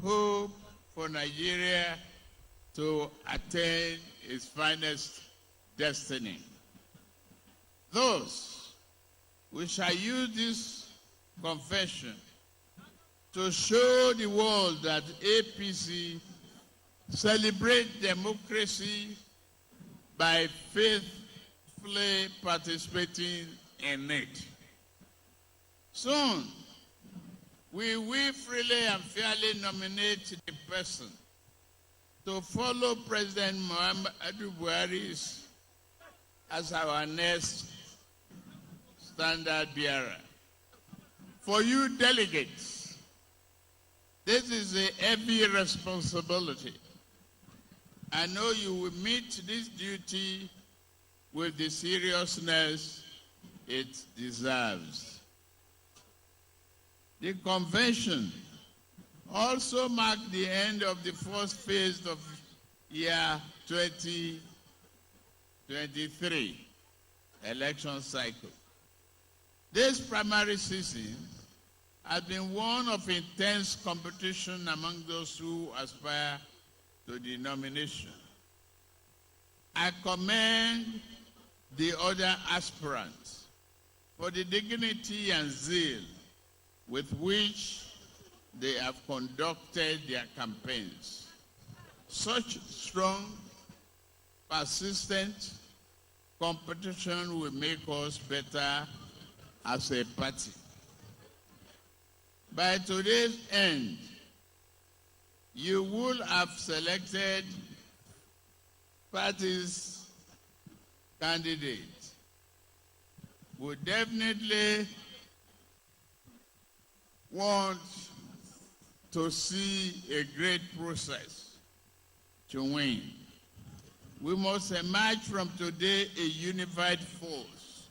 hope for Nigeria to attain its finest destiny. Thus, we shall use this confession to show the world that APC celebrates democracy by faithfully participating in it. Soon, we will freely and fairly nominate the person to follow President Muhammadu Buhari as our next standard bearer. For you delegates, this is a heavy responsibility. I know you will meet this duty with the seriousness it deserves. The convention also marked the end of the first phase of year 2023 election cycle. This primary season has been one of intense competition among those who aspire to the nomination. I commend the other aspirants for the dignity and zeal with which they have conducted their campaigns. Such strong, persistent competition will make us better as a party. By today's end, you will have selected party's candidate. We definitely want to see a great process to win. We must emerge from today a unified force,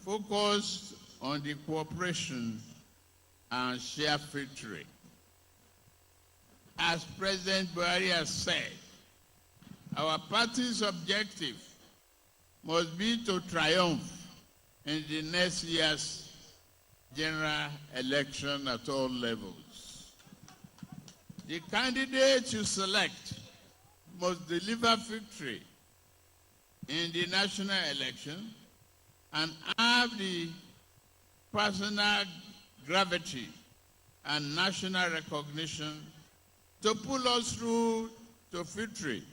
focused on the cooperation and shared victory. As President Buhari has said, our party's objective must be to triumph in the next year's general election at all levels. The candidate you select must deliver victory in the national election and have the personal gravity and national recognition to pull us through to victory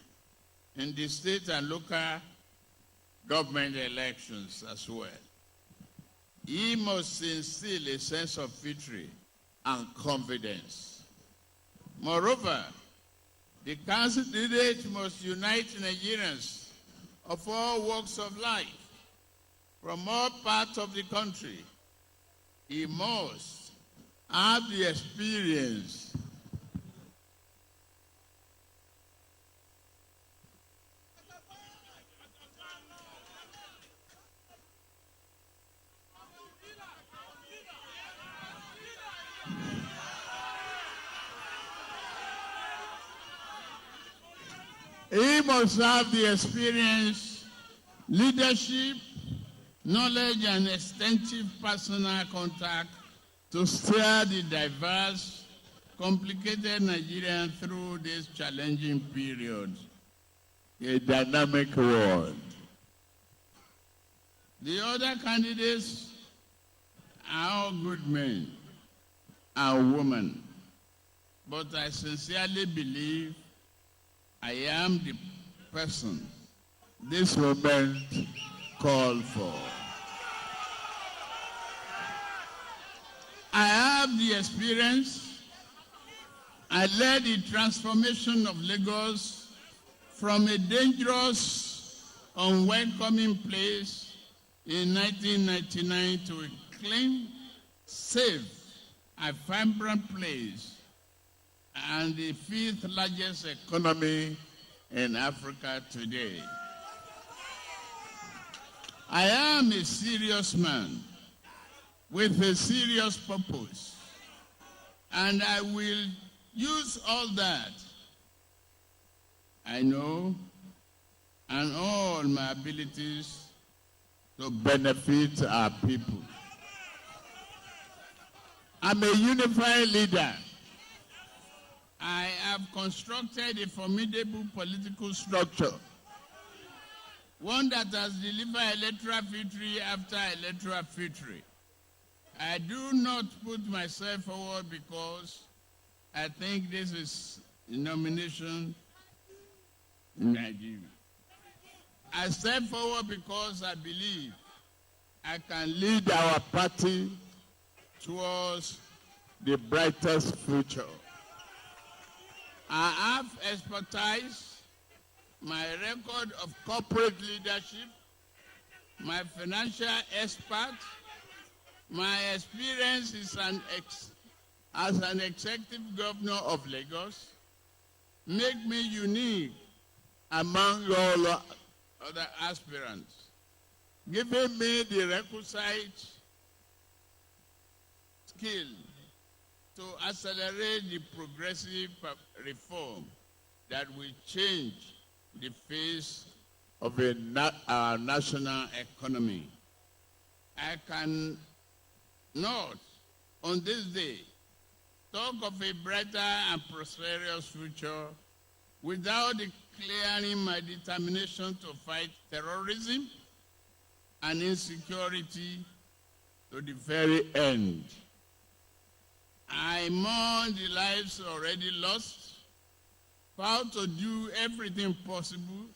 in the state and local government elections as well. He must instill a sense of victory and confidence. Moreover, the candidate must unite Nigerians of all walks of life from all parts of the country. He must have the experience He must have the experience, leadership, knowledge, and extensive personal contact to steer the diverse, complicated Nigerian through this challenging period, a dynamic world. The other candidates are all good men and women, but I sincerely believe I am the person this moment called for. I have the experience. I led the transformation of Lagos from a dangerous, unwelcoming place in 1999 to a clean, safe, and vibrant place and the fifth largest economy in Africa today. I am a serious man with a serious purpose, and I will use all that I know and all my abilities to benefit our people. I'm a unified leader. have constructed a formidable political structure, one that has delivered electoral victory after electoral victory. I do not put myself forward because I think this is a nomination in Nigeria. I step forward because I believe I can lead our party towards the brightest future. I have expertise, my record of corporate leadership, my financial expert, my experience as an executive governor of Lagos make me unique among all other aspirants, giving me the requisite skill to accelerate the progressive reform that will change the face of our national economy. I can not, on this day, talk of a brighter and prosperous future without declaring my determination to fight terrorism and insecurity to the very end. I mourn the lives already lost, vow to do everything possible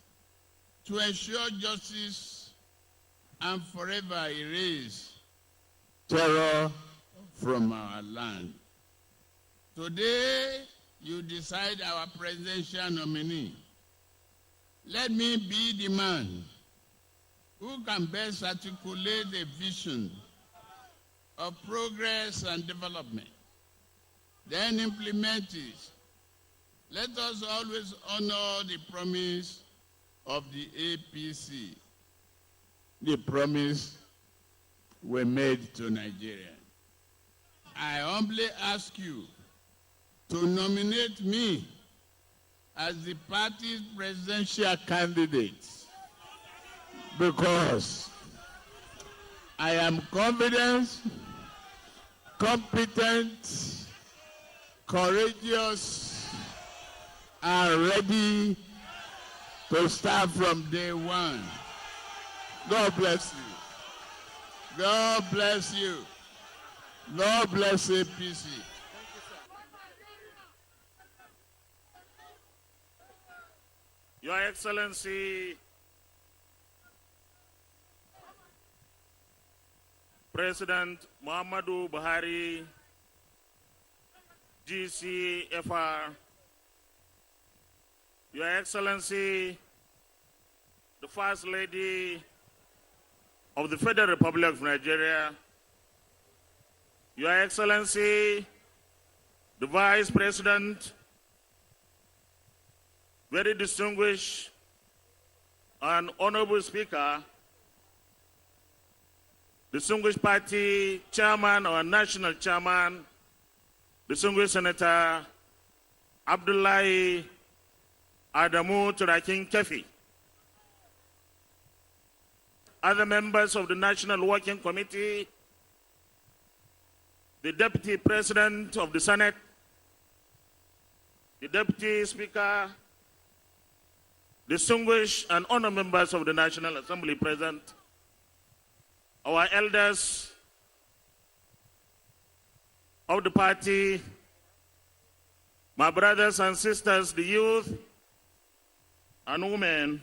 to ensure justice and forever erase terror from our land. Today, you decide our presidential nominee. Let me be the man who can best articulate a vision of progress and development, then implement it. Let us always honor the promise of the APC, the promise we made to Nigeria. I humbly ask you to nominate me as the party's presidential candidate because I am confident, competent, courageous, and ready to start from day one. God bless you. God bless you. God bless APC. Your Excellency, President Muhammadu Buhari, GCFR, Your Excellency, the First Lady of the Federal Republic of Nigeria, Your Excellency, the Vice President, very distinguished and honorable Speaker, distinguished party chairman or national chairman, distinguished Senator Abdullahi Adamu Turakin Kefi, other members of the National Working Committee, the Deputy President of the Senate, the Deputy Speaker, distinguished and honored members of the National Assembly present, our elders of the party, my brothers and sisters, the youth and women,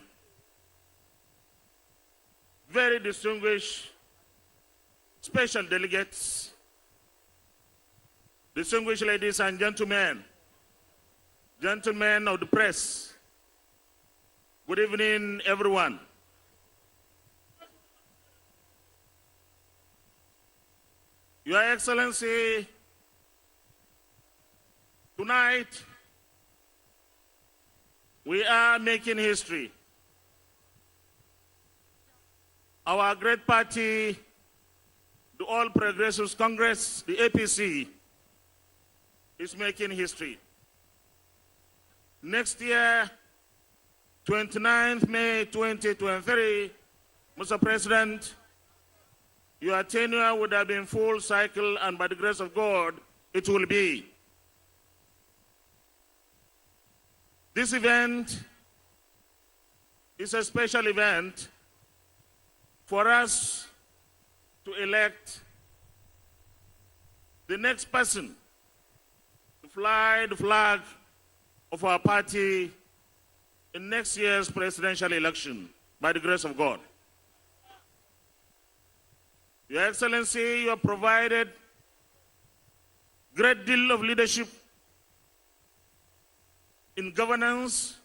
very distinguished special delegates, distinguished ladies and gentlemen, gentlemen of the press, good evening, everyone. Your Excellency, tonight we are making history. Our great party, the All Progressives Congress, the APC, is making history. Next year, 29th May 2023, Mr. President, your tenure would have been full cycle, and by the grace of God, it will be. This event is a special event for us to elect the next person to fly the flag of our party in next year's presidential election, by the grace of God. Your Excellency, you have provided great deal of leadership in governance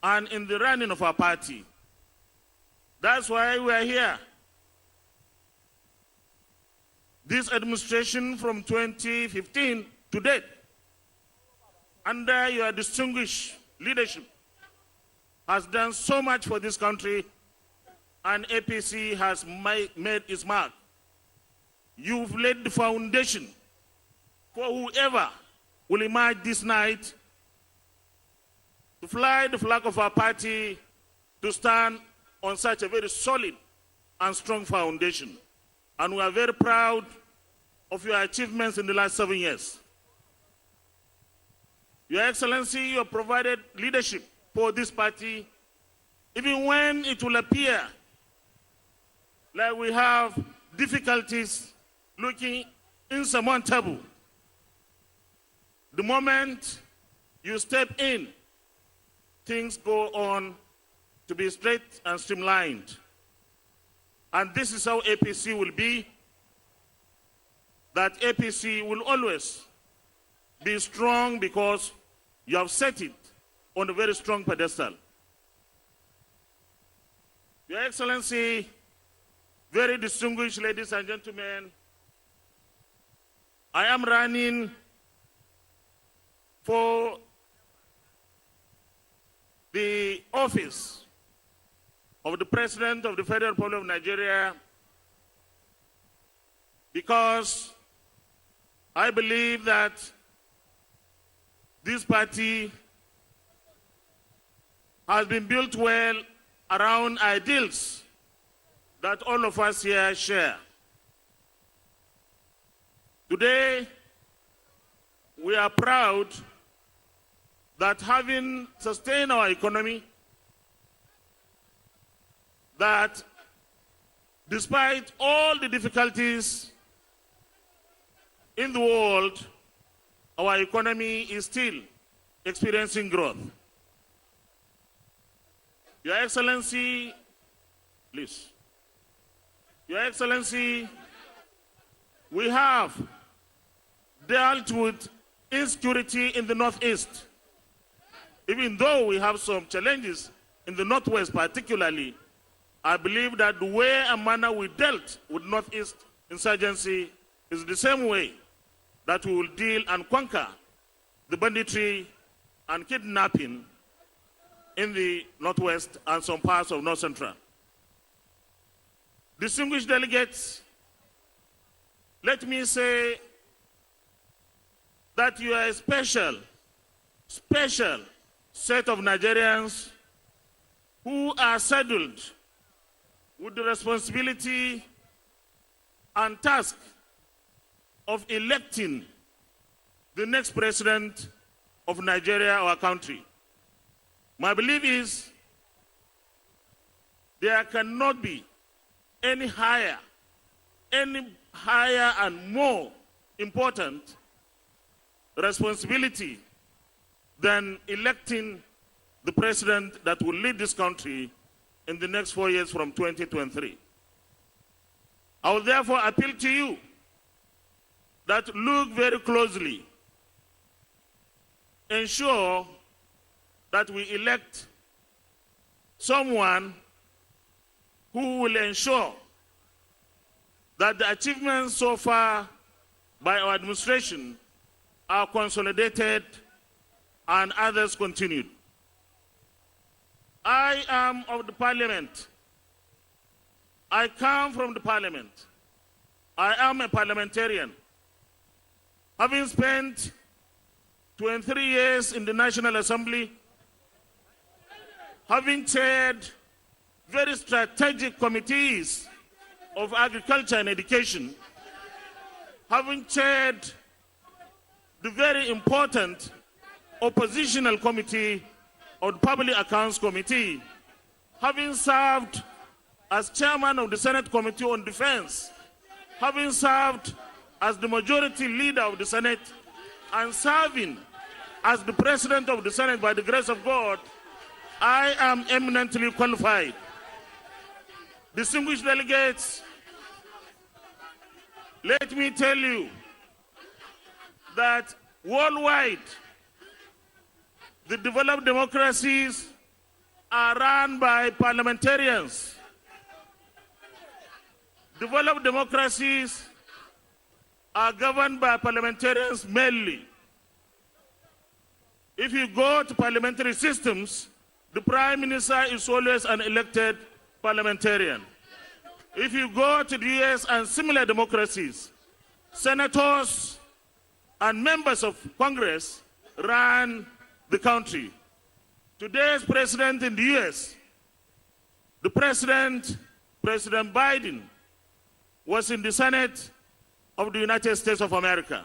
and in the running of our party. That's why we are here. This administration from 2015 to date, under your distinguished leadership, has done so much for this country, and APC has made its mark. You've laid the foundation for whoever will emerge this night to fly the flag of our party, to stand on such a very solid and strong foundation. And we are very proud of your achievements in the last 7 years. Your Excellency, you have provided leadership for this party, even when it will appear like we have difficulties looking insurmountable. The moment you step in, things go on to be straight and streamlined. And this is how APC will be, that APC will always be strong because you have set it on a very strong pedestal. Your Excellency, very distinguished ladies and gentlemen, I am running for the office of the President of the Federal Republic of Nigeria because I believe that this party has been built well around ideals that all of us here share. Today, we are proud that having sustained our economy, that despite all the difficulties in the world, our economy is still experiencing growth. Your Excellency, please. Your Excellency, we have dealt with insecurity in the Northeast. Even though we have some challenges in the Northwest particularly, I believe that the way and manner we dealt with Northeast insurgency is the same way that we will deal and conquer the banditry and kidnapping in the Northwest and some parts of North Central. Distinguished delegates, let me say that you are a special set of Nigerians who are saddled with the responsibility and task of electing the next president of Nigeria, our country. My belief is there cannot be any higher and more important responsibility than electing the president that will lead this country in the next 4 years from 2023. I will therefore appeal to you that look very closely, ensure that we elect someone who will ensure that the achievements so far by our administration are consolidated and others continued. I am of the parliament. I come from the parliament. I am a parliamentarian. Having spent 23 years in the National Assembly, having chaired very strategic committees of agriculture and education, having chaired the very important oppositional committee on Public Accounts Committee, having served as chairman of the Senate Committee on Defense, having served as the majority leader of the Senate, and serving as the president of the Senate by the grace of God, I am eminently qualified. Distinguished delegates, let me tell you that worldwide, the developed democracies are run by parliamentarians. Developed democracies are governed by parliamentarians mainly. If you go to parliamentary systems, the prime minister is always an elected parliamentarian. If you go to the US and similar democracies, senators and members of Congress run the country. Today's president in the US, the President Biden, was in the Senate of the United States of America.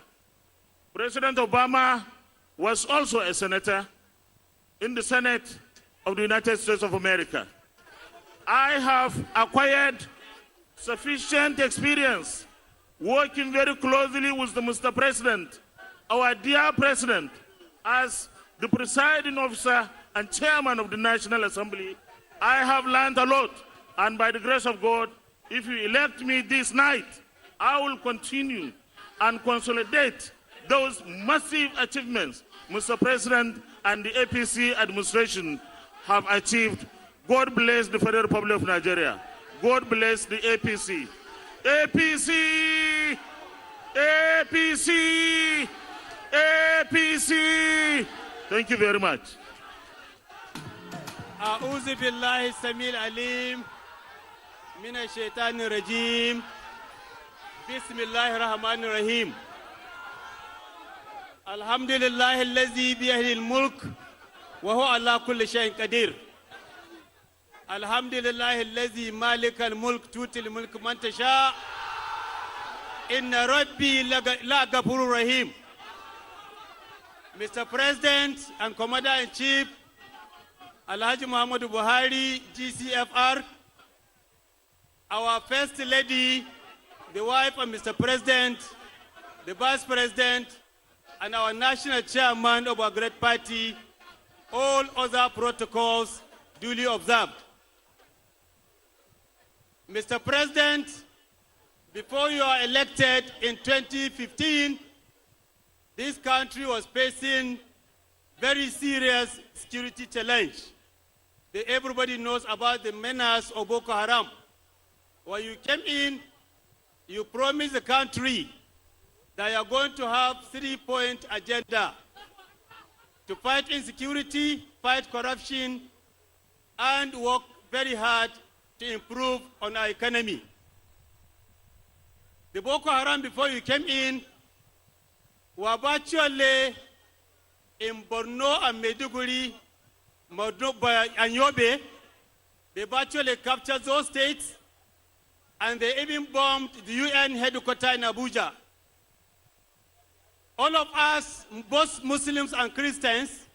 President Obama was also a senator in the Senate of the United States of America. I have acquired sufficient experience working very closely with the Mr. President, our dear President, as the presiding officer and chairman of the National Assembly. I have learned a lot, and by the grace of God, if you elect me this night, I will continue and consolidate those massive achievements Mr. President and the APC administration have achieved. God bless the Federal Republic of Nigeria. God bless the APC. APC! APC! APC! Thank you very much. أعوذ بالله السميع العليم من الشيطان الرجيم بسم الله الرحمن الرحيم الحمد لله الذي بيده الملك وهو على كل شيء قدير الحمد لله الذي مالك الملك تؤتي الملك من تشاء إن ربي لا غفور رحيم. Mr. President and Commander-in-Chief Alhaji Muhammadu Buhari, GCFR, our First Lady, the wife of Mr. President, the Vice President, and our National Chairman of our great party, all other protocols duly observed. Mr. President, before you are elected in 2015, this country was facing very serious security challenge. Everybody knows about the menace of Boko Haram. When you came in, you promised the country that you are going to have 3-point agenda to fight insecurity, fight corruption, and work very hard to improve on our economy. The Boko Haram, before you came in, were virtually in Borno and Maiduguri, and Yobe. They virtually captured those states, and they even bombed the UN headquarters in Abuja. All of us, both Muslims and Christians,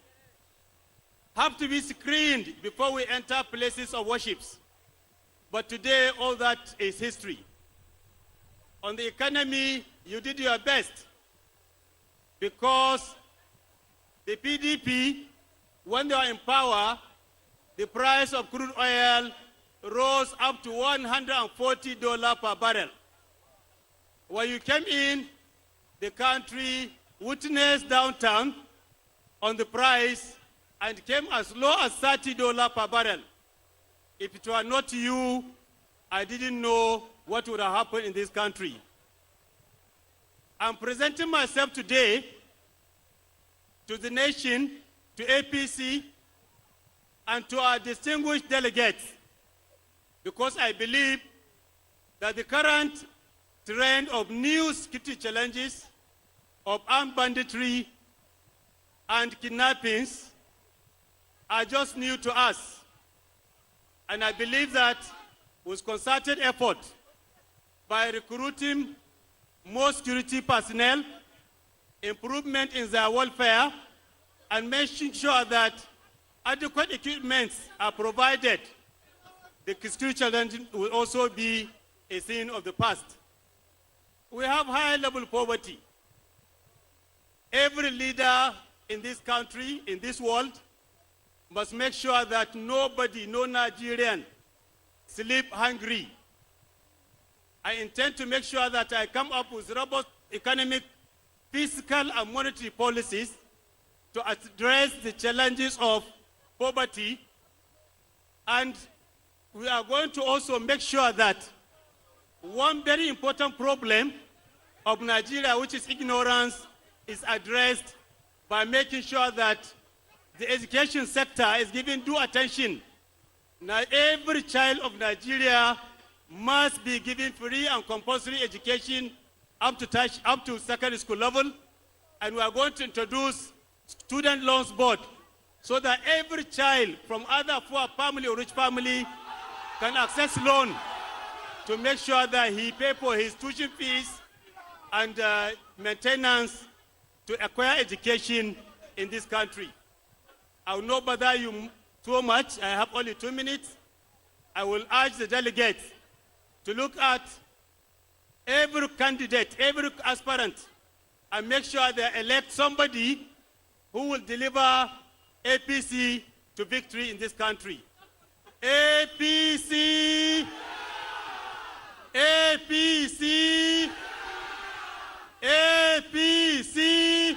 have to be screened before we enter places of worship. But today, all that is history. On the economy, you did your best, because the PDP, when they were in power, the price of crude oil rose up to $140 per barrel. When you came in, the country witnessed downturn on the price and came as low as $30 per barrel. If it were not you, I didn't know what would have happened in this country. I'm presenting myself today to the nation, to APC, and to our distinguished delegates, because I believe that the current trend of new security challenges, of armed banditry and kidnappings are just new to us. And I believe that with concerted effort by recruiting more security personnel, improvement in their welfare, and making sure that adequate equipment are provided, the school children will also be a thing of the past. We have high-level poverty. Every leader in this country, in this world, must make sure that nobody, no Nigerian, sleep hungry. I intend to make sure that I come up with robust economic, fiscal, and monetary policies to address the challenges of poverty. And we are going to also make sure that one very important problem of Nigeria, which is ignorance, is addressed by making sure that the education sector is given due attention. Now, every child of Nigeria must be given free and compulsory education up to secondary school level, and we are going to introduce student loans board so that every child from either poor family or rich family can access loan to make sure that he pay for his tuition fees and maintenance to acquire education in this country. I will not bother you too much. I have only 2 minutes. I will urge the delegates to look at every candidate, every aspirant, and make sure they elect somebody who will deliver APC to victory in this country. APC! APC! APC!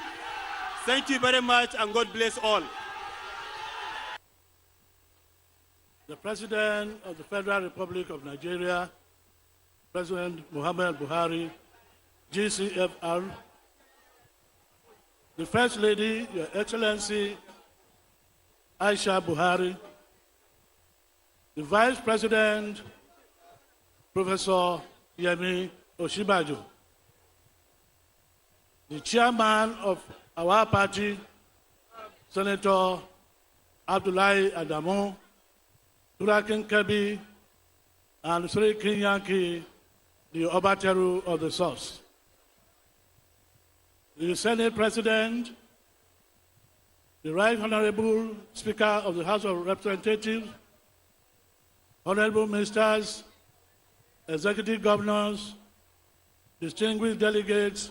Thank you very much, and God bless all. The President of the Federal Republic of Nigeria, President Muhammad Buhari, GCFR, the First Lady, Your Excellency Aisha Buhari, the Vice President, Professor Yemi Oshibajo, the Chairman of our party, Senator Abdullahi Adamu, Turakin Kebi, and Sri Kinyanki, the Obateru of the Source. The Senate President, the Right Honorable Speaker of the House of Representatives, Honorable Ministers, Executive Governors, distinguished delegates,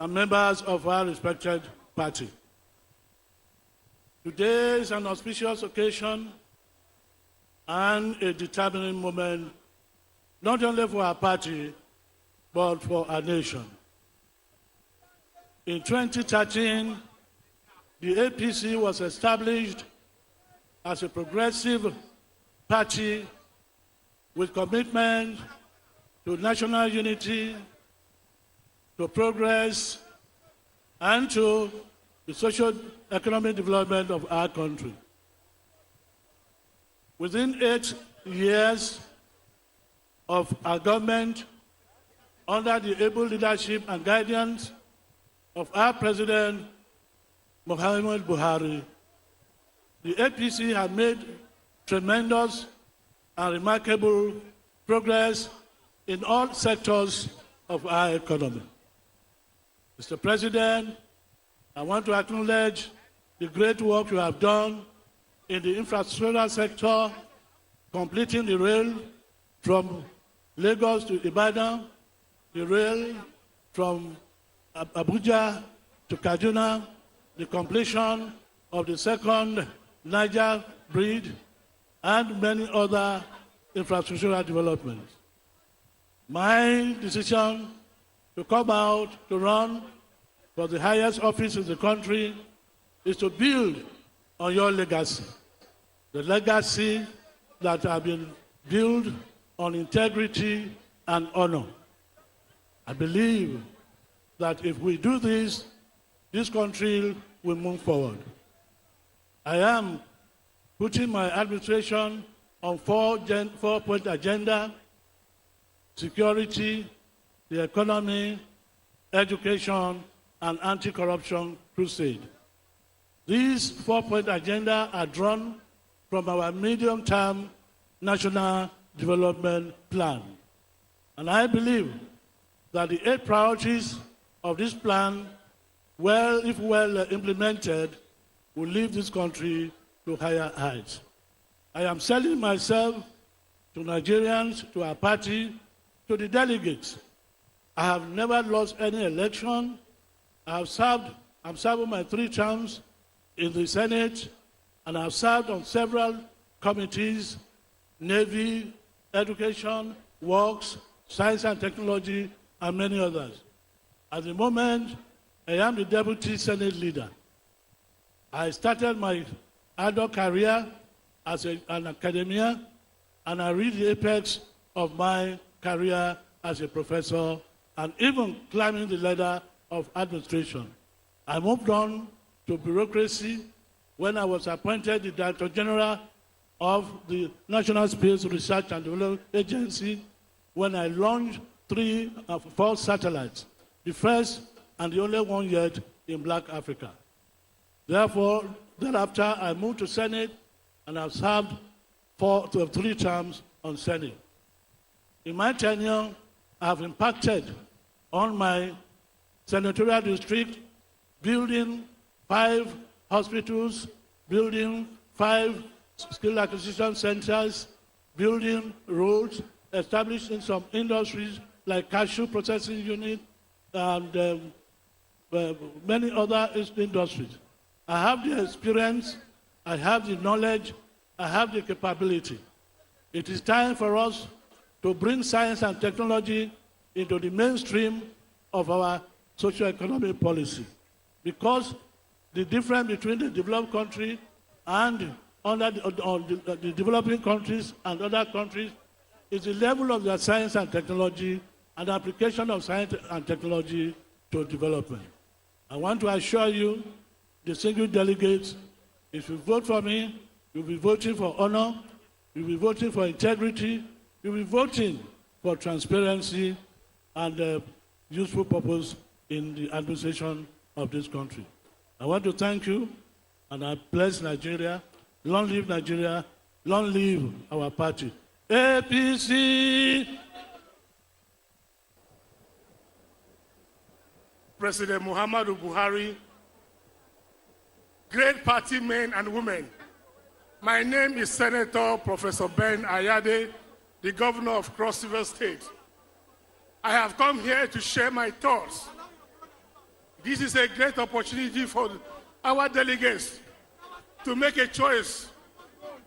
and members of our respected party. Today is an auspicious occasion and a determining moment, not only for our party, but for our nation. In 2013, the APC was established as a progressive party with commitment to national unity, to progress, and to the socio-economic development of our country. Within 8 years of our government, under the able leadership and guidance of our President, Muhammad Buhari, the APC has made tremendous and remarkable progress in all sectors of our economy. Mr. President, I want to acknowledge the great work you have done in the infrastructure sector, completing the rail from Lagos to Ibadan, the rail from Abuja to Kaduna, the completion of the second Niger Bridge, and many other infrastructural developments. My decision to come out to run for the highest office in the country is to build on your legacy, the legacy that has been built on integrity and honor. I believe that if we do this, this country will move forward. I am putting my administration on four-point agenda: security, the economy, education, and anti-corruption crusade. These four-point agenda are drawn from our medium-term national development plan. And I believe that the 8 priorities of this plan, if well implemented, will lead this country to higher heights. I am selling myself to Nigerians, to our party, to the delegates. I have never lost any election. I'm serving my 3 terms in the Senate, and I've served on several committees, Navy, Education, Works, Science and Technology, and many others. At the moment, I am the Deputy Senate Leader. I started my adult career as an academia, and I reached the apex of my career as a professor, and even climbing the ladder of administration. I moved on to bureaucracy when I was appointed the Director General of the National Space Research and Development Agency, when I launched 4 satellites, the first and the only one yet in Black Africa. Therefore, thereafter, I moved to Senate, and I've served 3 terms on Senate. In my tenure, I have impacted on my senatorial district, building 5 hospitals, building 5 skill acquisition centers, building roads, establishing some industries like cashew processing unit, and many other industries. I have the experience, I have the knowledge, I have the capability. It is time for us to bring science and technology into the mainstream of our socio-economic policy. Because the difference between the developed country and the developing countries and other countries is the level of their science and technology and the application of science and technology to development. I want to assure you, the single delegates, if you vote for me, you'll be voting for honor, you'll be voting for integrity, you'll be voting for transparency and useful purpose in the administration of this country. I want to thank you, and I bless Nigeria. Long live Nigeria, long live our party. APC! President Muhammadu Buhari, great party men and women. My name is Senator Professor Ben Ayade, the governor of Cross River State. I have come here to share my thoughts. This is a great opportunity for our delegates to make a choice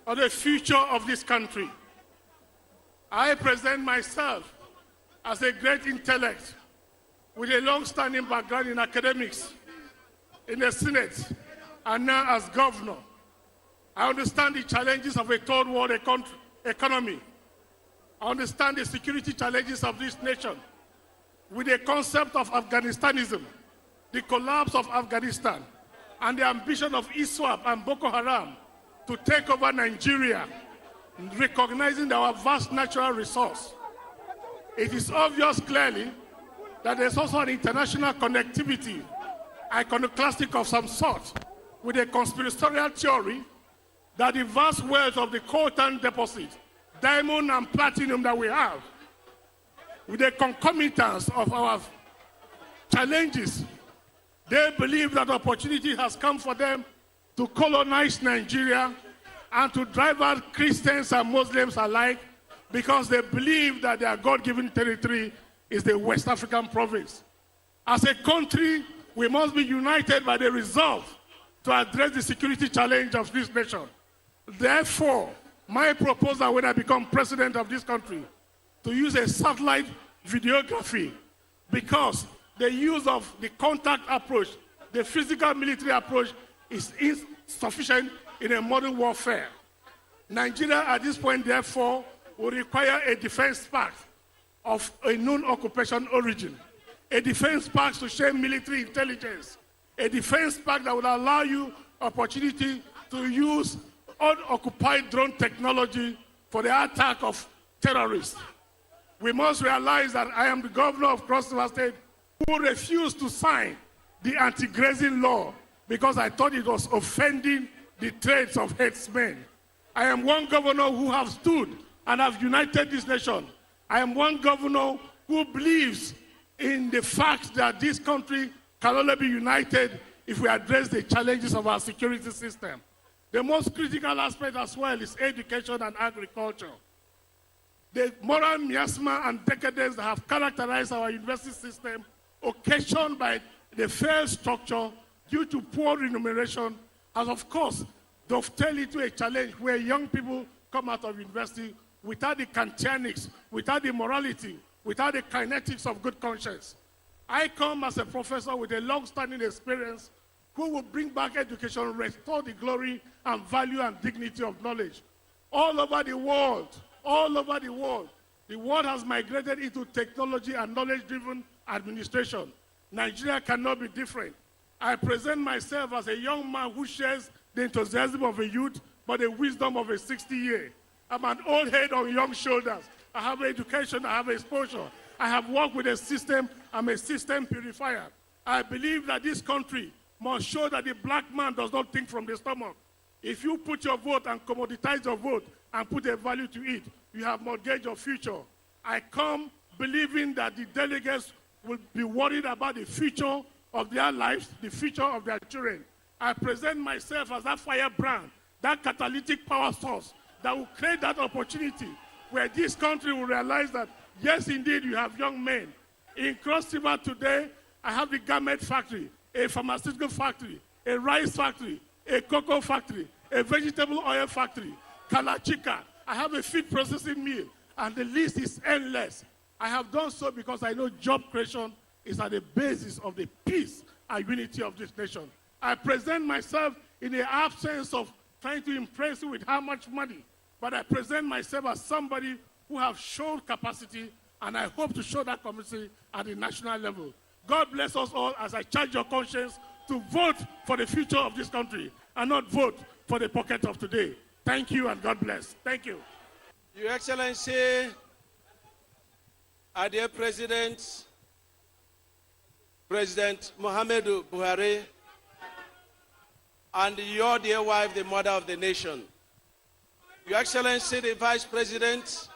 of the future of this country. I present myself as a great intellect with a long-standing background in academics, in the Senate, and now as governor. I understand the challenges of a third world economy. I understand the security challenges of this nation with the concept of Afghanistanism, the collapse of Afghanistan, and the ambition of ISWAP and Boko Haram to take over Nigeria, recognizing our vast natural resource. It is obvious clearly that there's also an international connectivity, iconoclastic of some sort, with a conspiratorial theory that the vast wealth of the coltan deposit, diamond and platinum that we have, with the concomitance of our challenges, they believe that opportunity has come for them to colonize Nigeria and to drive out Christians and Muslims alike, because they believe that their God-given territory is the West African province. As a country, we must be united by the resolve to address the security challenge of this nation. Therefore, my proposal when I become president of this country, to use a satellite videography, because the use of the contact approach, the physical military approach, is insufficient in a modern warfare. Nigeria at this point, therefore, will require a defense pact of a non-occupation origin, a defense pact to share military intelligence, a defense pact that would allow you opportunity to use unoccupied drone technology for the attack of terrorists. We must realize that I am the governor of Cross River State who refused to sign the anti-grazing law because I thought it was offending the trades of headsmen. I am one governor who have stood and have united this nation. I am one governor who believes in the fact that this country can only be united if we address the challenges of our security system. The most critical aspect as well is education and agriculture. The moral miasma and decadence that have characterized our university system, occasioned by the failed structure due to poor remuneration, has of course dovetailed into a challenge where young people come out of university without the Kantianics, without the morality, without the kinetics of good conscience. I come as a professor with a long-standing experience who will bring back education, restore the glory and value and dignity of knowledge. All over the world, the world has migrated into technology and knowledge-driven administration. Nigeria cannot be different. I present myself as a young man who shares the enthusiasm of a youth, but the wisdom of a 60-year. I'm an old head on young shoulders. I have education, I have exposure. I have worked with a system, I'm a system purifier. I believe that this country must show that the black man does not think from the stomach. If you put your vote and commoditize your vote and put a value to it, you have mortgaged your future. I come believing that the delegates will be worried about the future of their lives, the future of their children. I present myself as that firebrand, that catalytic power source that will create that opportunity where this country will realize that, yes, indeed, you have young men. In Cross River today, I have the garment factory, a pharmaceutical factory, a rice factory, a cocoa factory, a vegetable oil factory, Kalachika. I have a feed processing mill, and the list is endless. I have done so because I know job creation is at the basis of the peace and unity of this nation. I present myself in the absence of trying to impress you with how much money, but I present myself as somebody who have shown capacity, and I hope to show that capacity at the national level. God bless us all as I charge your conscience to vote for the future of this country and not vote for the pocket of today. Thank you and God bless. Thank you. Your Excellency, our dear President, President Muhammadu Buhari, and your dear wife, the mother of the nation. Your Excellency, the Vice President,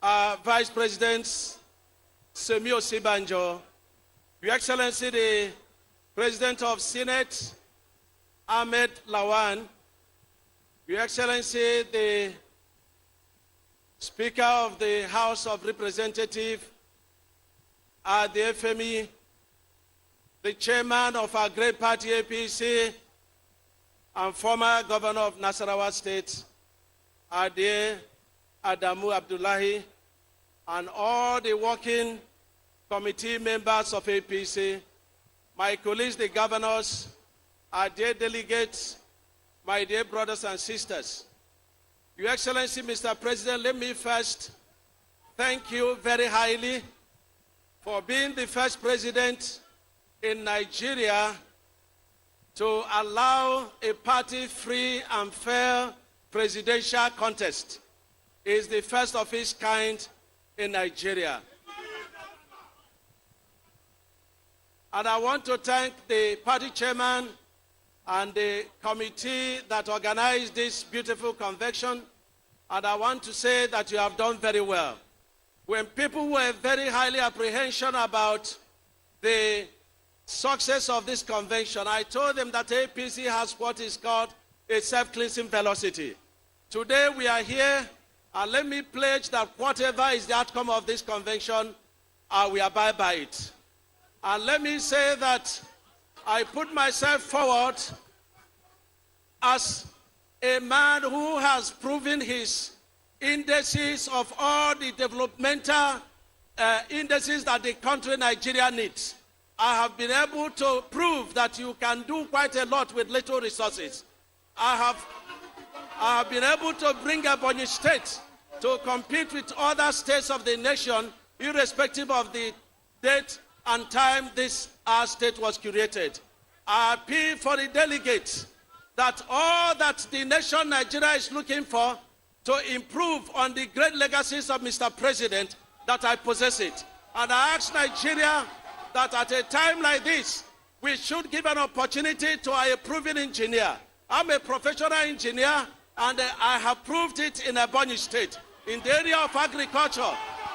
Vice President Semi Osibanjo, Your Excellency, the President of Senate, Ahmed Lawan, Your Excellency, the Speaker of the House of Representatives, the FME, the Chairman of our great party, APC, and former Governor of Nasarawa State, our dear Adamu Abdullahi, and all the working committee members of APC, my colleagues, the governors, our dear delegates, my dear brothers and sisters. Your Excellency, Mr. President, let me first thank you very highly for being the first president in Nigeria to allow a party-free and fair presidential contest. It is the first of its kind in Nigeria. And I want to thank the party chairman and the committee that organized this beautiful convention. And I want to say that you have done very well. When people were very highly apprehensive about the success of this convention, I told them that APC has what is called a self-cleansing velocity. Today we are here, and let me pledge that whatever is the outcome of this convention, we abide by it. And let me say that I put myself forward as a man who has proven his indices of all the developmental indices that the country Nigeria needs. I have been able to prove that you can do quite a lot with little resources. I have been able to bring Ebonyi State to compete with other states of the nation, irrespective of the date and time our state was created. I appeal for the delegates that all that the nation Nigeria is looking for to improve on the great legacies of Mr. President, that I possess it. And I ask Nigeria that at a time like this, we should give an opportunity to a proven engineer. I'm a professional engineer, and I have proved it in Ebonyi State. In the area of agriculture,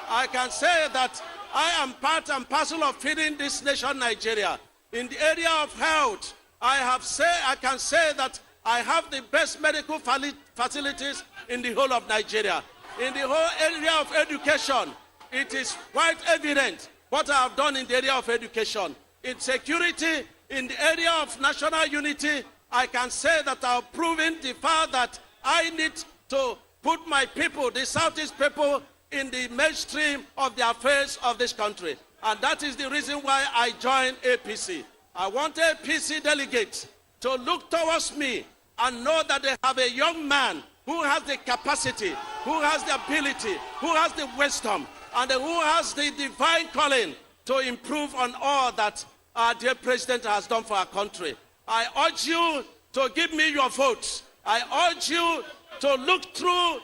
I can say that I am part and parcel of feeding this nation, Nigeria. In the area of health, I can say that I have the best medical facilities in the whole of Nigeria. In the whole area of education, it is quite evident what I have done in the area of education. In security, in the area of national unity, I can say that I have proven the fact that I need to put my people, the Southeast people, in the mainstream of the affairs of this country. And that is the reason why I joined APC. I want APC delegates to look towards me and know that they have a young man who has the capacity, who has the ability, who has the wisdom, and who has the divine calling to improve on all that our dear president has done for our country. I urge you to give me your votes. I urge you to look through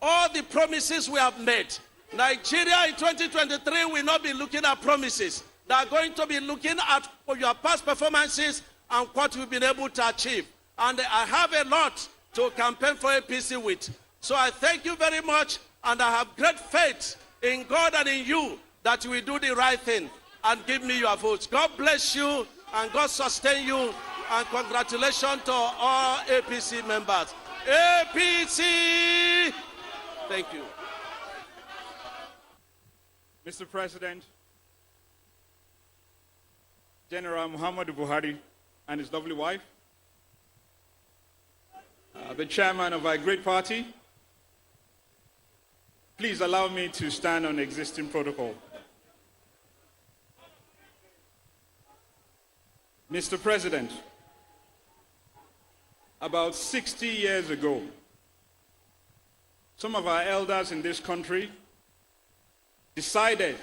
all the promises we have made. Nigeria in 2023 will not be looking at promises. They are going to be looking at your past performances and what we've been able to achieve. And I have a lot to campaign for APC with. So I thank you very much, and I have great faith in God and in you that you will do the right thing and give me your votes. God bless you and God sustain you, and congratulations to all APC members. APC! Thank you. Mr. President, General Muhammadu Buhari and his lovely wife, the chairman of our great party, please allow me to stand on existing protocol. Mr. President, about 60 years ago, some of our elders in this country decided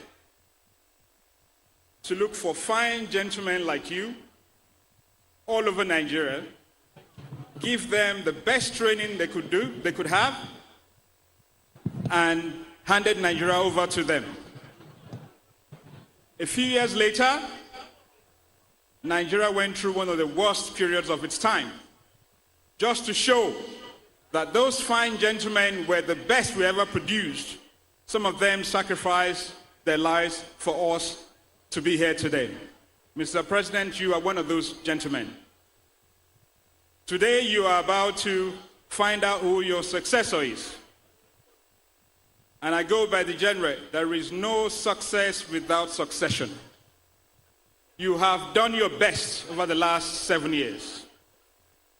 to look for fine gentlemen like you all over Nigeria, give them the best training they could have, and handed Nigeria over to them. A few years later, Nigeria went through one of the worst periods of its time, just to show that those fine gentlemen were the best we ever produced. Some of them sacrificed their lives for us to be here today. Mr. President, you are one of those gentlemen. Today you are about to find out who your successor is. And I go by the genre, there is no success without succession. You have done your best over the last 7 years.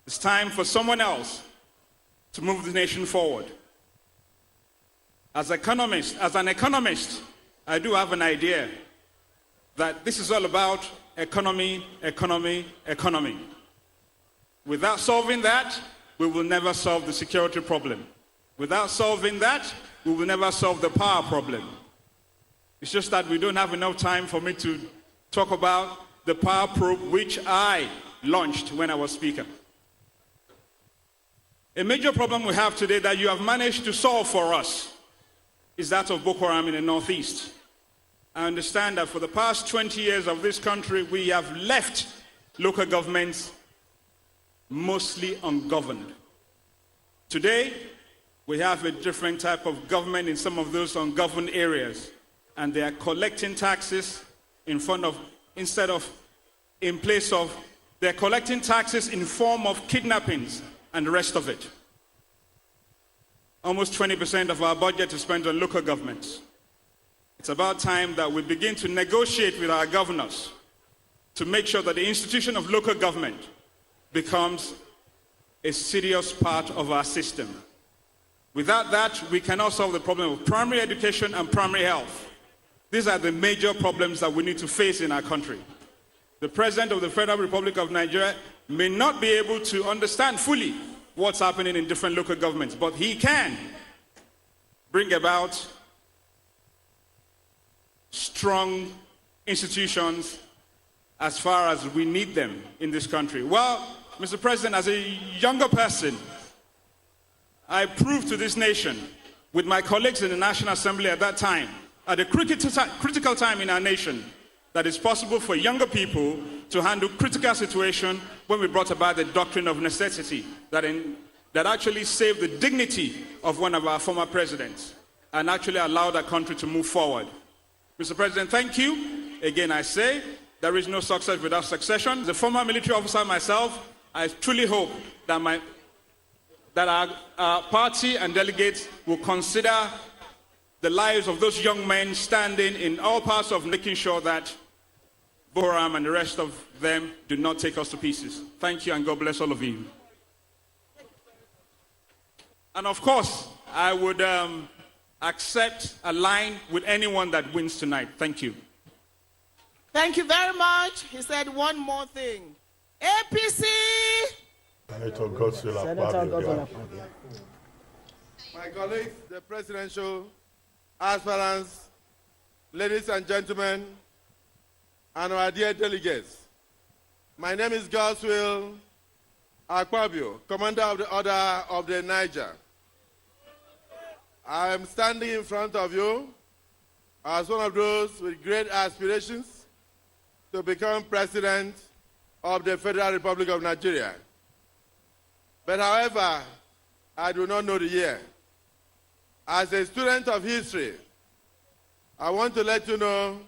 It's time for someone else to move the nation forward. As an economist, I do have an idea that this is all about economy, economy, economy. Without solving that, we will never solve the security problem. Without solving that, we will never solve the power problem. It's just that we don't have enough time for me to talk about the power probe which I launched when I was speaker. A major problem we have today that you have managed to solve for us is that of Boko Haram in the Northeast. I understand that for the past 20 years of this country, we have left local governments mostly ungoverned. Today, we have a different type of government in some of those ungoverned areas, and they are collecting taxes they're collecting taxes in form of kidnappings and the rest of it. Almost 20% of our budget is spent on local governments. It's about time that we begin to negotiate with our governors to make sure that the institution of local government becomes a serious part of our system. Without that, we cannot solve the problem of primary education and primary health. These are the major problems that we need to face in our country. The President of the Federal Republic of Nigeria may not be able to understand fully what's happening in different local governments, but he can bring about strong institutions as far as we need them in this country. Well, Mr. President, as a younger person, I proved to this nation, with my colleagues in the National Assembly at that time, at a critical time in our nation, that it's possible for younger people to handle critical situations when we brought about the doctrine of necessity that actually saved the dignity of one of our former presidents and actually allowed our country to move forward. Mr. President, thank you. Again, I say there is no success without succession. As a former military officer myself, I truly hope that our party and delegates will consider the lives of those young men standing in all parts of making sure that Boko Haram and the rest of them do not take us to pieces. Thank you, and God bless all of you. And of course, I would accept a line with anyone that wins tonight. Thank you. Thank you very much. He said one more thing. APC! Senator Godswill. My colleagues, the presidential aspirants, ladies and gentlemen, and our dear delegates. My name is Godswill Akpabio, Commander of the Order of the Niger. I am standing in front of you as one of those with great aspirations to become President of the Federal Republic of Nigeria. But however, I do not know the year. As a student of history, I want to let you know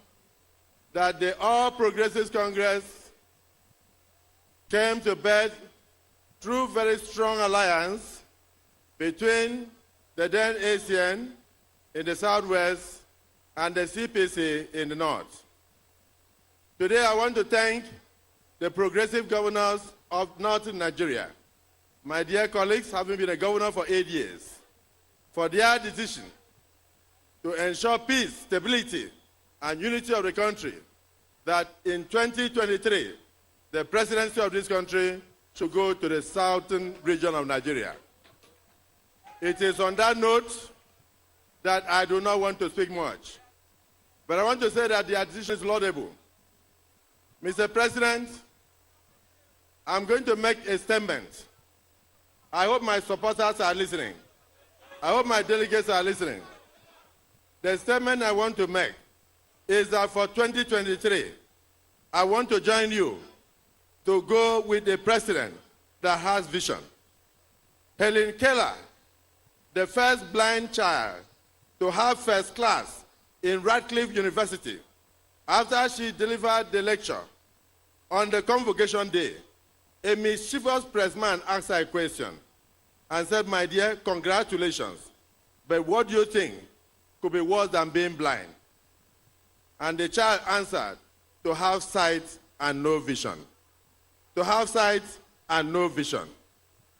that the All Progressives Congress came to birth through very strong alliance between the then ACN in the southwest and the CPC in the north. Today I want to thank the progressive governors of northern Nigeria, my dear colleagues, having been a governor for 8 years, for their decision to ensure peace, stability, and unity of the country, that in 2023, the presidency of this country should go to the southern region of Nigeria. It is on that note that I do not want to speak much, but I want to say that the decision is laudable. Mr. President, I'm going to make a statement. I hope my supporters are listening. I hope my delegates are listening. The statement I want to make is that for 2023, I want to join you to go with a president that has vision. Helen Keller, the first blind child to have first class in Radcliffe University, after she delivered the lecture on the convocation day, a mischievous pressman asked her a question and said, "My dear, congratulations, but what do you think could be worse than being blind?" And the child answered, "To have sight and no vision." To have sight and no vision.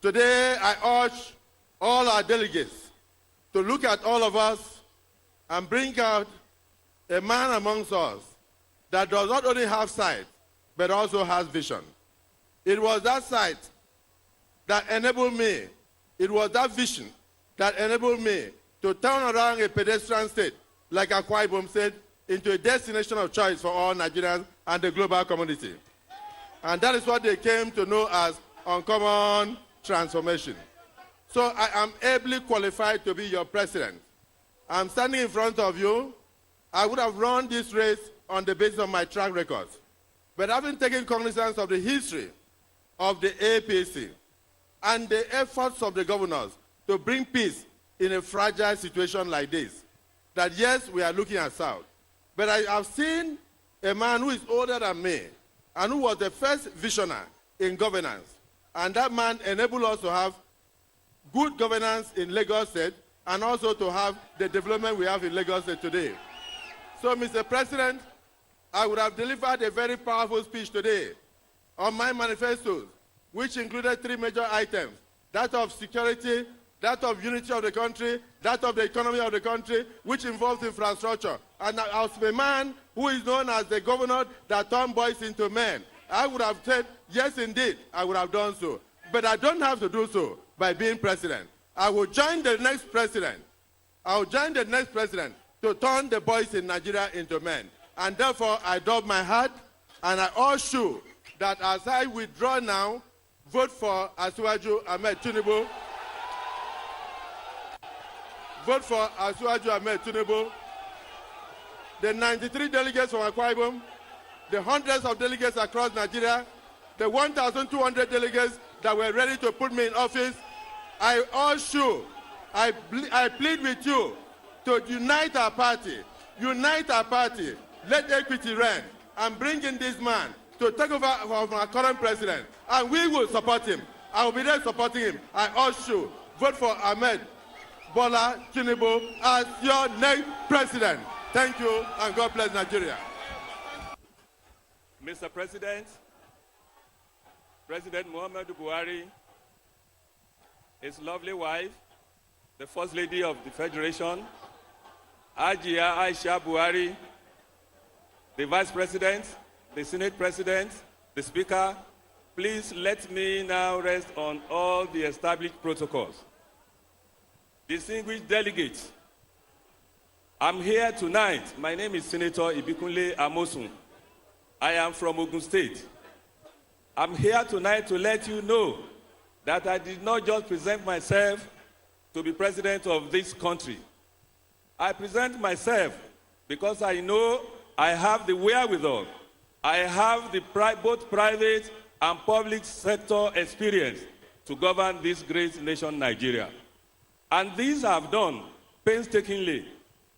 Today, I urge all our delegates to look at all of us and bring out a man amongst us that does not only have sight, but also has vision. It was that sight that enabled me, it was that vision that enabled me to turn around a pedestrian state like Akwa Ibom State into a destination of choice for all Nigerians and the global community. And that is what they came to know as uncommon transformation. So I am ably qualified to be your president. I'm standing in front of you. I would have run this race on the basis of my track record. But having taken cognizance of the history of the APC and the efforts of the governors to bring peace in a fragile situation like this, that yes, we are looking at South, but I have seen a man who is older than me and who was the first visionary in governance. And that man enabled us to have good governance in Lagos State and also to have the development we have in Lagos State today. So, Mr. President, I would have delivered a very powerful speech today on my manifestos, which included 3 major items: that of security, that of unity of the country, that of the economy of the country, which involves infrastructure. And as a man who is known as the governor that turned boys into men, I would have said, yes, indeed, I would have done so. But I don't have to do so by being president. I will join the next president. I will join the next president to turn the boys in Nigeria into men. And therefore, I doff my hat, and I assure you that as I withdraw now, vote for Asiwaju Ahmed Tinubu. Vote for Asiwaju Ahmed Tinubu. The 93 delegates from Akwa Ibom, the hundreds of delegates across Nigeria, the 1,200 delegates that were ready to put me in office, I plead with you to unite our party unite our party, let equity reign, and bring in this man to take over from our current president. And we will support him. I will be there supporting him. I urge you, vote for Ahmed Bola Tinubu as your next president. Thank you, and God bless Nigeria. Mr. President, President Muhammadu Buhari, his lovely wife, the First Lady of the Federation, Ajia Aisha Buhari, the Vice President, the Senate President, the Speaker, please let me now rest on all the established protocols. Distinguished delegates, I'm here tonight. My name is Senator Ibikunle Amosun. I am from Ogun State. I'm here tonight to let you know that I did not just present myself to be president of this country. I present myself because I know I have the wherewithal. I have the both private and public sector experience to govern this great nation, Nigeria. And these I've done painstakingly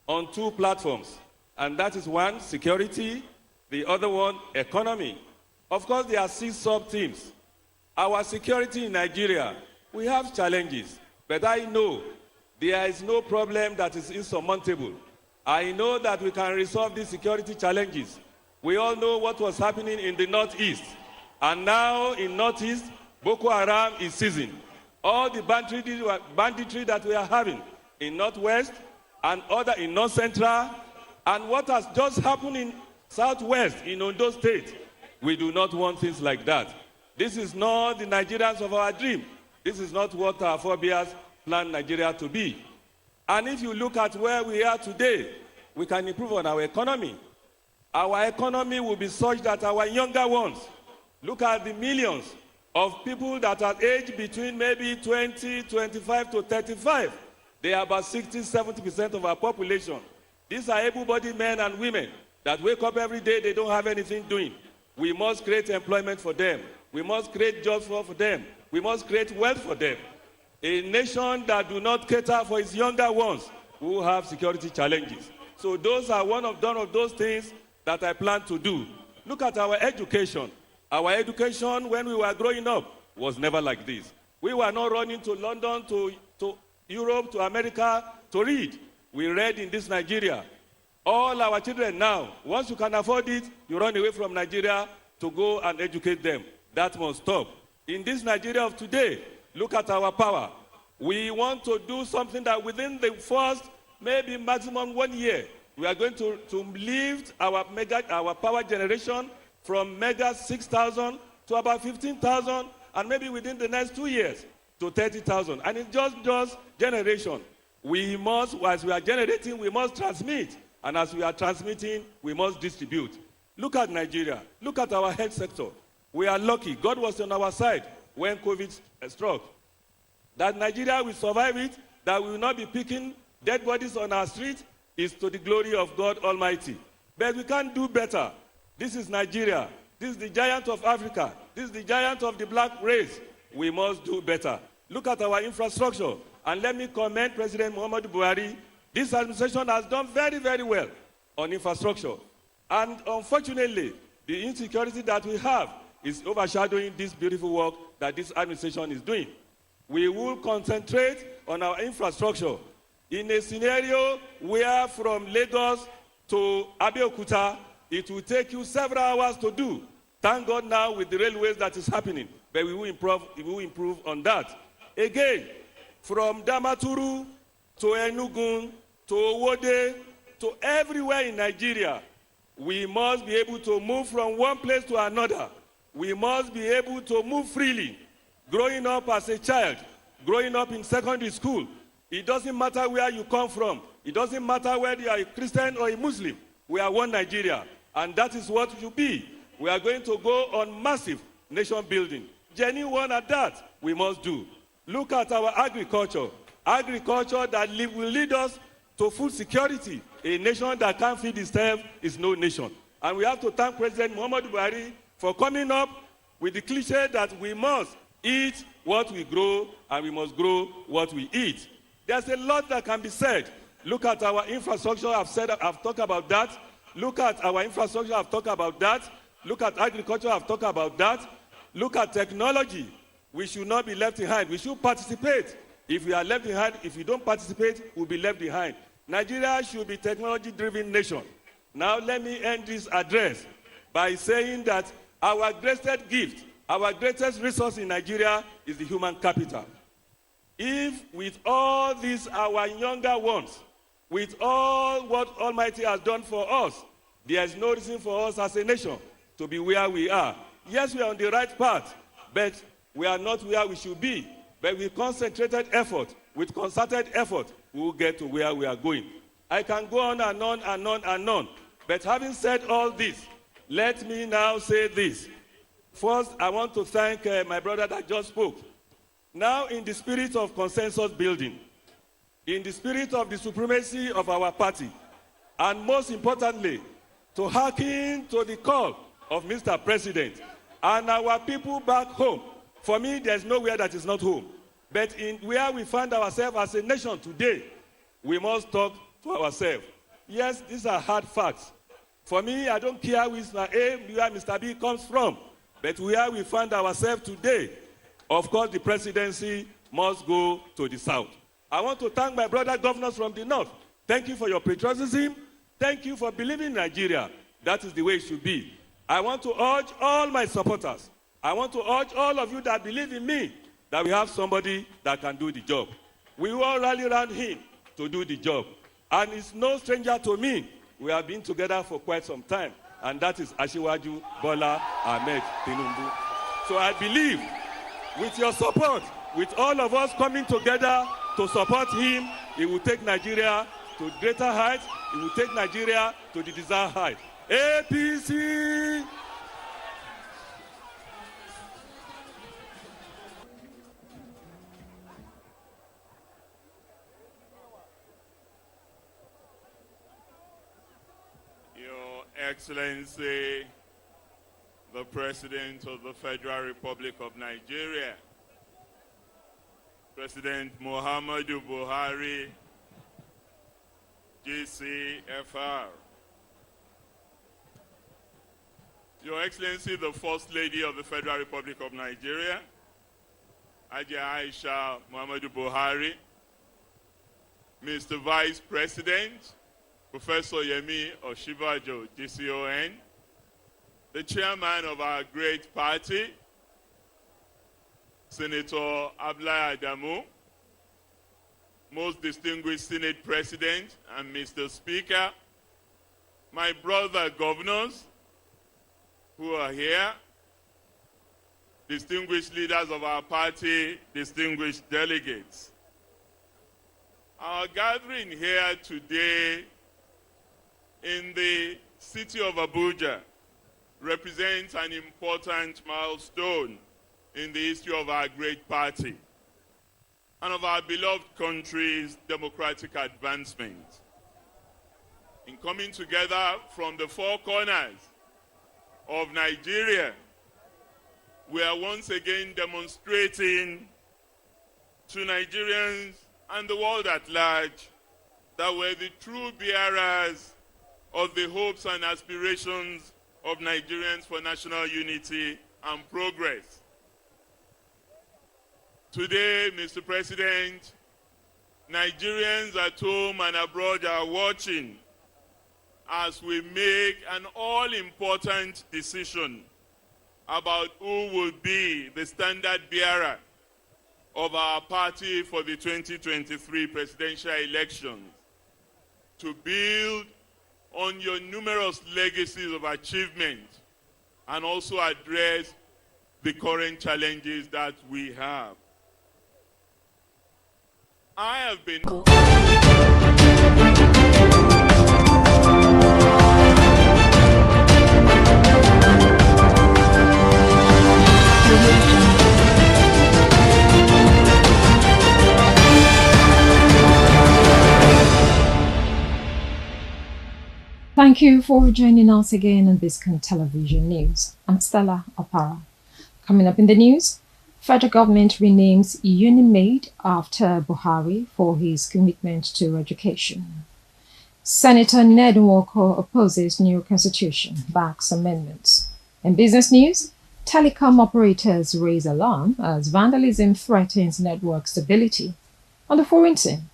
on two platforms. And that is one, security, the other one, economy. Of course, there are 6 sub-themes. Our security in Nigeria, we have challenges, but I know there is no problem that is insurmountable. I know that we can resolve these security challenges. We all know what was happening in the Northeast. And now in Northeast, Boko Haram is seizing. All the banditry that we are having in Northwest and other in North Central, and what has just happened in Southwest, in Ondo State, we do not want things like that. This is not the Nigerians of our dream. This is not what our forebears planned Nigeria to be. And if you look at where we are today, we can improve on our economy. Our economy will be such that our younger ones, look at the millions of people that are aged between maybe 20, 25 to 35. They are about 60, 70% of our population. These are able-bodied men and women that wake up every day, they don't have anything doing. We must create employment for them. We must create jobs for them. We must create wealth for them. A nation that do not cater for its younger ones will have security challenges. So those are one of those things that I plan to do. Look at our education. Our education when we were growing up was never like this. We were not running to London, to Europe, to America to read. We read in this Nigeria. All our children now, once you can afford it, you run away from Nigeria to go and educate them. That must stop. In this Nigeria of today, look at our power. We want to do something that within the first, maybe maximum 1 year, we are going to lift our power generation from mega 6,000 to about 15,000, and maybe within the next 2 years to 30,000. And it's just generation. We must, as we are generating, we must transmit. And as we are transmitting, we must distribute. Look at Nigeria. Look at our health sector. We are lucky. God was on our side when COVID struck. That Nigeria will survive it, that we will not be picking dead bodies on our street, is to the glory of God Almighty. But we can't do better. This is Nigeria. This is the giant of Africa. This is the giant of the black race. We must do better. Look at our infrastructure. And let me commend President Muhammadu Buhari. This administration has done very, very well on infrastructure. And unfortunately, the insecurity that we have is overshadowing this beautiful work that this administration is doing. We will concentrate on our infrastructure in a scenario where from Lagos to Abeokuta, it will take you several hours to do. Thank God now with the railways that is happening, but we will improve on that. Again, from Damaturu to Enugu to Owode to everywhere in Nigeria, we must be able to move from one place to another. We must be able to move freely. Growing up as a child, growing up in secondary school, it doesn't matter where you come from. It doesn't matter whether you are a Christian or a Muslim. We are one Nigeria, and that is what we should be. We are going to go on massive nation building. Genuine one at that, we must do. Look at our agriculture. Agriculture that will lead us to food security. A nation that can't feed itself is no nation. And we have to thank President Muhammadu Buhari for coming up with the cliche that we must eat what we grow and we must grow what we eat. There's a lot that can be said. Look at our infrastructure. I've talked about that. Look at our infrastructure. I've talked about that. Look at agriculture. I've talked about that. Look at technology. We should not be left behind. We should participate. If we are left behind, if we don't participate, we'll be left behind. Nigeria should be a technology-driven nation. Now let me end this address by saying that our greatest gift, our greatest resource in Nigeria is the human capital. If with all these our younger ones, with all what Almighty has done for us, there is no reason for us as a nation to be where we are. Yes, we are on the right path, but we are not where we should be. But with concentrated effort, with concerted effort, we will get to where we are going. I can go on and on and on and on. But having said all this, let me now say this. First, I want to thank my brother that just spoke. Now, in the spirit of consensus building, in the spirit of the supremacy of our party, and most importantly, to hearken to the call of Mr. President and our people back home. For me, there's nowhere that is not home. But in where we find ourselves as a nation today, we must talk to ourselves. Yes, these are hard facts. For me, I don't care where Mr. A, where Mr. B comes from. But where we find ourselves today, of course, the presidency must go to the south. I want to thank my brother governors from the north. Thank you for your patriotism. Thank you for believing in Nigeria. That is the way it should be. I want to urge all my supporters. I want to urge all of you that believe in me that we have somebody that can do the job. We will rally around him to do the job. And it's no stranger to me. We have been together for quite some time. And that is Asiwaju Bola Ahmed Tinubu. So I believe with your support, with all of us coming together to support him, he will take Nigeria to greater heights. He will take Nigeria to the desired height. APC! Your Excellency, the President of the Federal Republic of Nigeria, President Muhammadu Buhari, GCFR. Your Excellency, the First Lady of the Federal Republic of Nigeria, Haja Aisha Muhammadu Buhari, Mr. Vice President, Professor Yemi Oshibajo, GCON, the chairman of our great party, Senator Abdullahi Adamu, most distinguished Senate President and Mr. Speaker, my brother governors who are here, distinguished leaders of our party, distinguished delegates. Our gathering here today in the city of Abuja represents an important milestone in the history of our great party and of our beloved country's democratic advancement. In coming together from the four corners of Nigeria, we are once again demonstrating to Nigerians and the world at large that we're the true bearers of the hopes and aspirations of Nigerians for national unity and progress. Today, Mr. President, Nigerians at home and abroad are watching as we make an all-important decision about who will be the standard bearer of our party for the 2023 presidential elections, to build on your numerous legacies of achievement and also address the current challenges that we have. I have been... Thank you for joining us again on Biscon Television News. I'm Stella Opara. Coming up in the news, Federal government renames Unimaid after Buhari for his commitment to education. Senator Ned Nwoko opposes new constitution, backs amendments. In business news, telecom operators raise alarm as vandalism threatens network stability. On the foreign scene,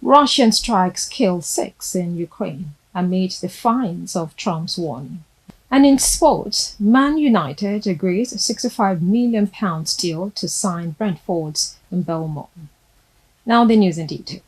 Russian strikes kill 6 in Ukraine amid the defiance of Trump's warning. And in sports, Man United agrees a £65 million deal to sign Brentford's Mbeumo. Now the news in detail.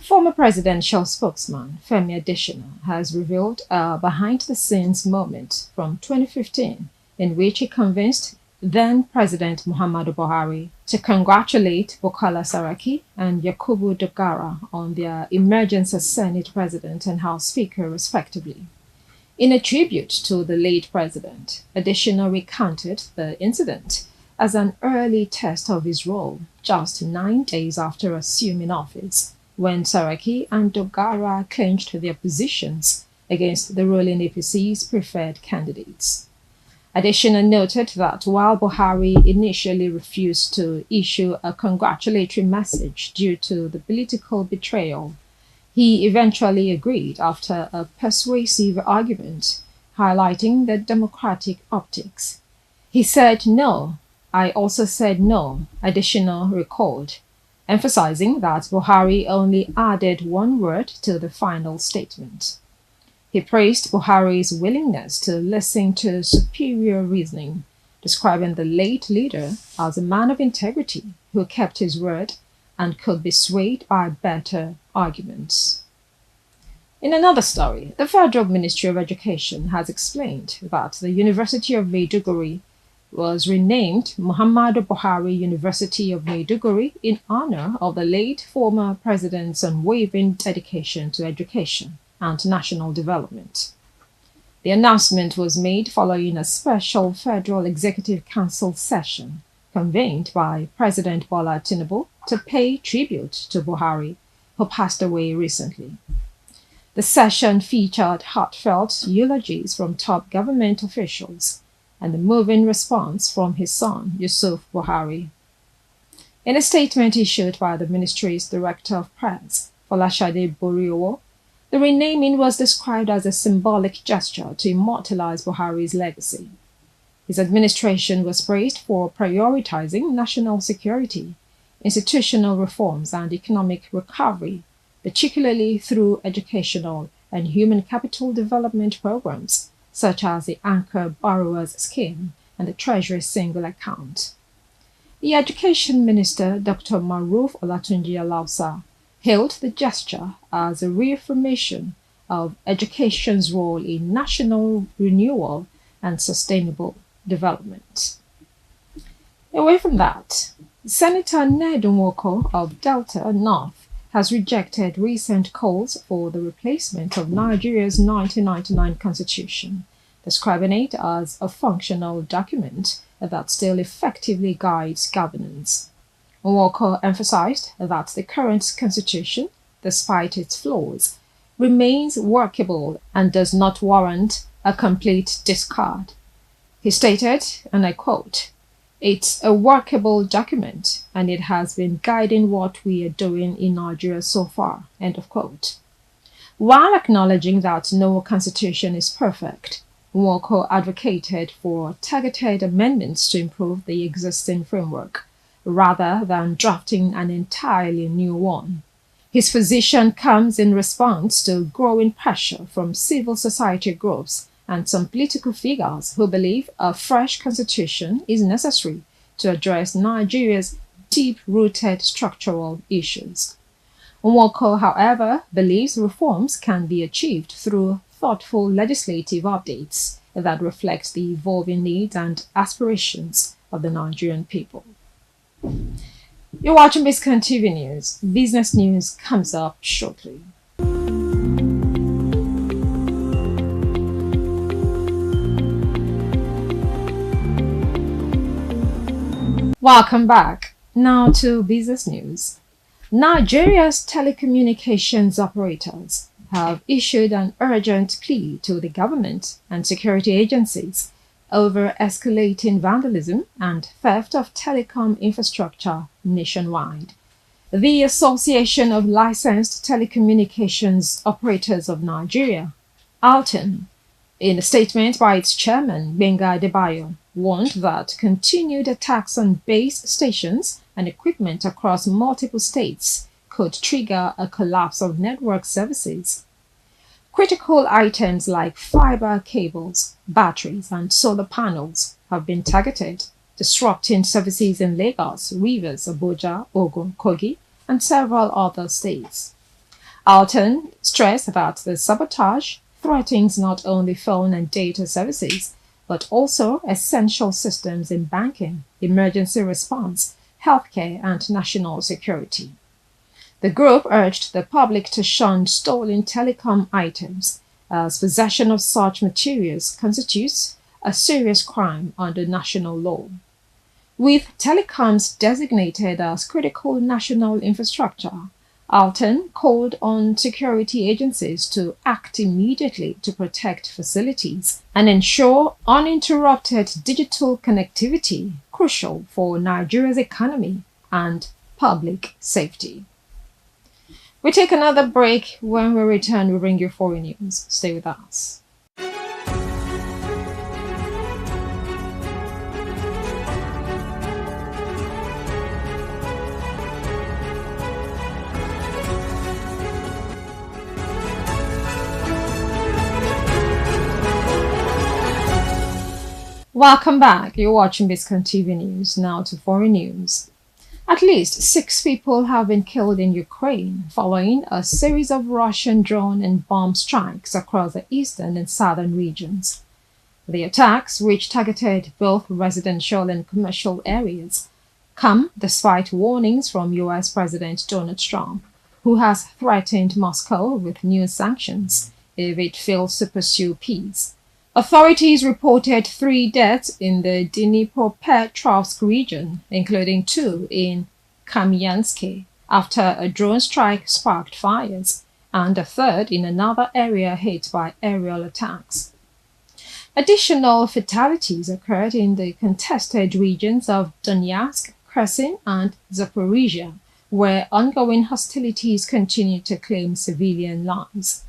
Former presidential spokesman Femi Adesina has revealed a behind-the-scenes moment from 2015 in which he convinced then-President Muhammadu Buhari to congratulate Bukola Saraki and Yakubu Dogara on their emergence as Senate President and House Speaker, respectively. In a tribute to the late president, Adesina recounted the incident as an early test of his role, just 9 days after assuming office, when Saraki and Dogara clinched their positions against the ruling APC's preferred candidates. Adesina noted that while Buhari initially refused to issue a congratulatory message due to the political betrayal, he eventually agreed after a persuasive argument, highlighting the democratic optics. He said no. I also said no, Adesina recalled, emphasizing that Buhari only added one word to the final statement. He praised Buhari's willingness to listen to superior reasoning, describing the late leader as a man of integrity who kept his word and could be swayed by better arguments. In another story, the Federal Ministry of Education has explained that the University of Maiduguri was renamed Muhammadu Buhari University of Maiduguri in honor of the late former president's unwavering dedication to education and national development. The announcement was made following a special Federal Executive Council session convened by President Bola Tinubu to pay tribute to Buhari, who passed away recently. The session featured heartfelt eulogies from top government officials and a moving response from his son, Yusuf Buhari. In a statement issued by the ministry's Director of Press, Folashade Boriowo, the renaming was described as a symbolic gesture to immortalize Buhari's legacy. His administration was praised for prioritizing national security, institutional reforms, and economic recovery, particularly through educational and human capital development programs, such as the Anchor Borrowers Scheme and the Treasury Single Account. The Education Minister, Dr. Maruf Olatunji Alausa, hailed the gesture as a reaffirmation of education's role in national renewal and sustainable development. Away from that, Senator Ned Nwoko of Delta North has rejected recent calls for the replacement of Nigeria's 1999 constitution, describing it as a functional document that still effectively guides governance. Nwoko emphasized that the current constitution, despite its flaws, remains workable and does not warrant a complete discard. He stated, and I quote, "It's a workable document and it has been guiding what we are doing in Nigeria so far," end of quote. While acknowledging that no constitution is perfect, Nwoko advocated for targeted amendments to improve the existing framework, rather than drafting an entirely new one. His position comes in response to growing pressure from civil society groups and some political figures who believe a fresh constitution is necessary to address Nigeria's deep-rooted structural issues. Nwoko, however, believes reforms can be achieved through thoughtful legislative updates that reflect the evolving needs and aspirations of the Nigerian people. You're watching Biscon TV News. Business news comes up shortly. Welcome back. Now to business news. Nigeria's telecommunications operators have issued an urgent plea to the government and security agencies over escalating vandalism and theft of telecom infrastructure nationwide. The Association of Licensed Telecommunications Operators of Nigeria, ALTEN, in a statement by its chairman, Benga Adebayo, warned that continued attacks on base stations and equipment across multiple states could trigger a collapse of network services. Critical items like fiber cables, batteries, and solar panels have been targeted, disrupting services in Lagos, Rivers, Abuja, Ogun, Kogi, and several other states. Alton stressed that the sabotage threatens not only phone and data services, but also essential systems in banking, emergency response, healthcare, and national security. The group urged the public to shun stolen telecom items, as possession of such materials constitutes a serious crime under national law. With telecoms designated as critical national infrastructure, Alton called on security agencies to act immediately to protect facilities and ensure uninterrupted digital connectivity, crucial for Nigeria's economy and public safety. We take another break. When we return, we bring you foreign news. Stay with us. Welcome back. You're watching Biscon TV News. Now to foreign news. At least 6 people have been killed in Ukraine following a series of Russian drone and bomb strikes across the eastern and southern regions. The attacks, which targeted both residential and commercial areas, come despite warnings from US President Donald Trump, who has threatened Moscow with new sanctions if it fails to pursue peace. Authorities reported 3 deaths in the Dnipropetrovsk region, including 2 in Kamyansky, after a drone strike sparked fires, and a 3rd in another area hit by aerial attacks. Additional fatalities occurred in the contested regions of Donetsk, Kherson, and Zaporizhia, where ongoing hostilities continue to claim civilian lives.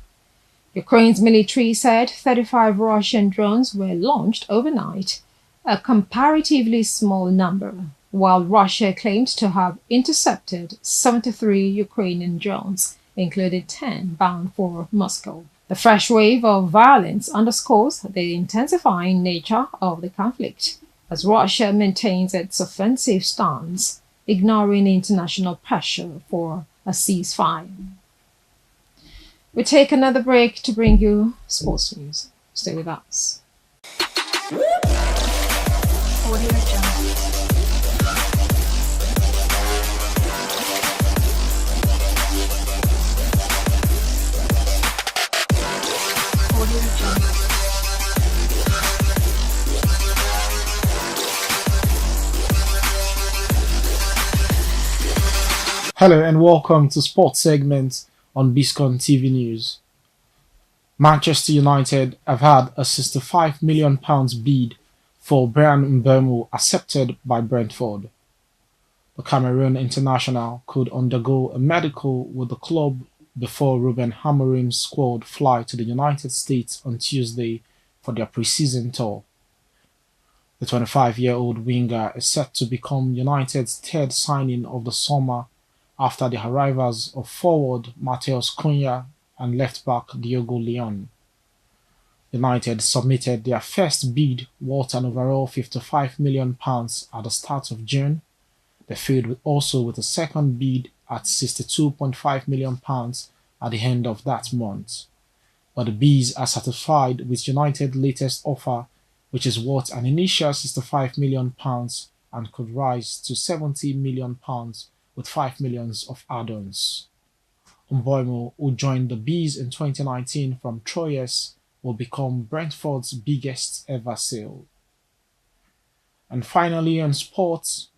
Ukraine's military said 35 Russian drones were launched overnight, a comparatively small number, while Russia claimed to have intercepted 73 Ukrainian drones, including 10 bound for Moscow. The fresh wave of violence underscores the intensifying nature of the conflict, as Russia maintains its offensive stance, ignoring international pressure for a ceasefire. We take another break to bring you sports news. Stay with us. Hello and welcome to Sports Segment on Biscon TV News. Manchester United have had a £65 million bid for Brian Mbeumo accepted by Brentford. The Cameroon international could undergo a medical with the club before Ruben Amorim's squad fly to the United States on Tuesday for their pre-season tour. The 25-year-old winger is set to become United's 3rd signing of the summer after the arrivals of forward Matheus Cunha and left-back Diogo Leon. United submitted their first bid worth an overall £55 million at the start of June. They failed also with a second bid at £62.5 million at the end of that month. But the Bees are satisfied with United's latest offer, which is worth an initial £65 million and could rise to £70 million with £5 million of add-ons. Mbeumo, who joined the Bees in 2019 from Troyes, will become Brentford's biggest ever sale. And finally on sports,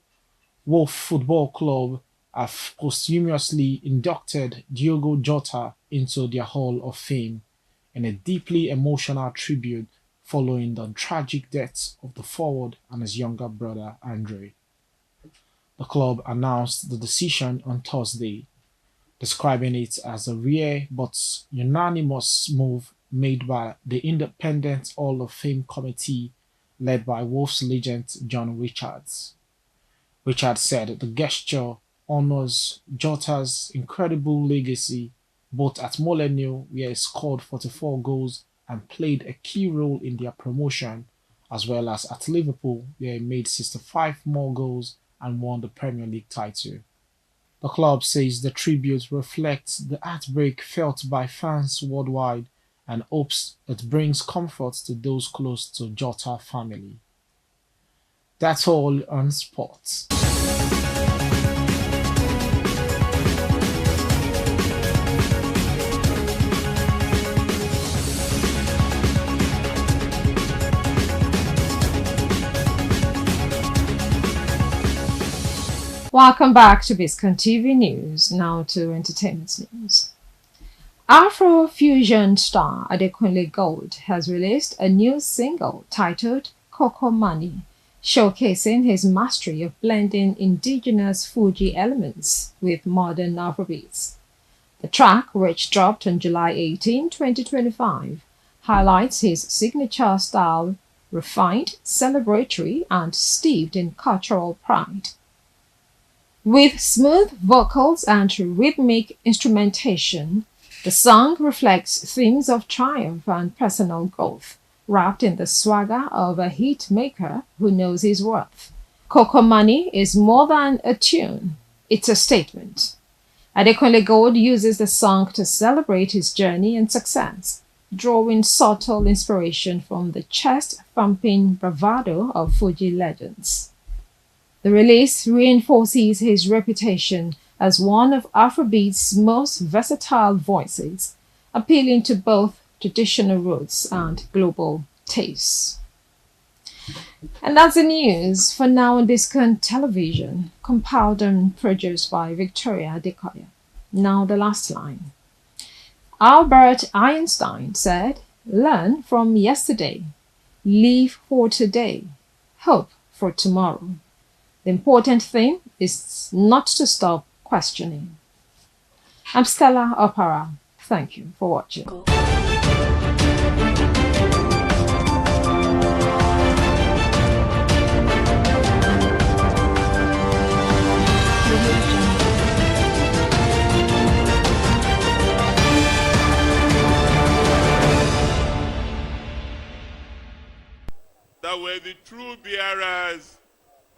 Wolf Football Club have posthumously inducted Diogo Jota into their Hall of Fame in a deeply emotional tribute following the tragic deaths of the forward and his younger brother Andre. The club announced the decision on Thursday, describing it as a rare but unanimous move made by the Independent Hall of Fame committee led by Wolves legend John Richards. Richards said the gesture honors Jota's incredible legacy both at Molineux, where he scored 44 goals and played a key role in their promotion, as well as at Liverpool, where he made 65 more goals and won the Premier League title. The club says the tribute reflects the heartbreak felt by fans worldwide and hopes it brings comfort to those close to Jota family. That's all on sports. Welcome back to Biscon TV News. Now to entertainment news. Afro-fusion star Adekunle Gold has released a new single titled Coco Money, showcasing his mastery of blending indigenous Fuji elements with modern Afrobeats. The track, which dropped on July 18, 2025, highlights his signature style, refined, celebratory, and steeped in cultural pride. With smooth vocals and rhythmic instrumentation, the song reflects themes of triumph and personal growth, wrapped in the swagger of a hit maker who knows his worth. Coco Money is more than a tune, it's a statement. Adekunle Gold uses the song to celebrate his journey and success, drawing subtle inspiration from the chest-thumping bravado of Fuji legends. The release reinforces his reputation as one of Afrobeat's most versatile voices, appealing to both traditional roots and global tastes. And that's the news for now on Biscon Television, compiled and produced by Victoria Adekoya. Now the last line. Albert Einstein said, "Learn from yesterday, live for today, hope for tomorrow." The important thing is not to stop questioning. I'm Stella Opera. Thank you for watching. That were the true bearers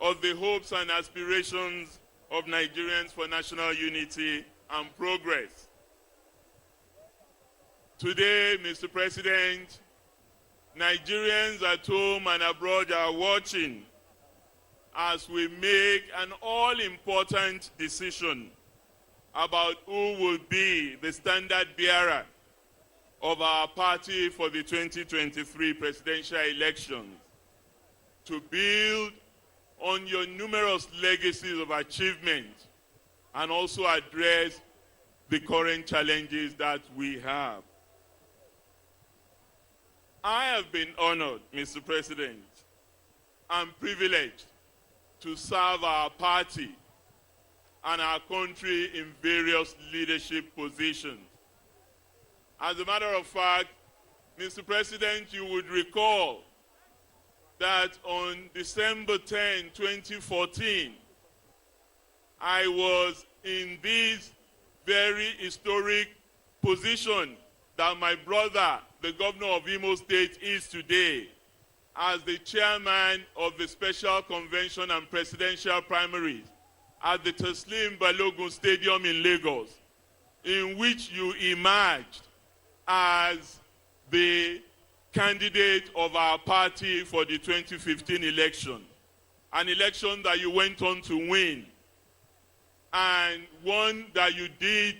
of the hopes and aspirations of Nigerians for national unity and progress. Today, Mr. President, Nigerians at home and abroad are watching as we make an all-important decision about who will be the standard bearer of our party for the 2023 presidential elections, to build on your numerous legacies of achievement and also address the current challenges that we have. I have been honored, Mr. President, and privileged to serve our party and our country in various leadership positions. As a matter of fact, Mr. President, you would recall that on December 10, 2014, I was in this very historic position that my brother, the governor of Imo State, is today as the chairman of the Special Convention and Presidential Primaries at the Teslim Balogun Stadium in Lagos, in which you emerged as the candidate of our party for the 2015 election, an election that you went on to win, and one that you did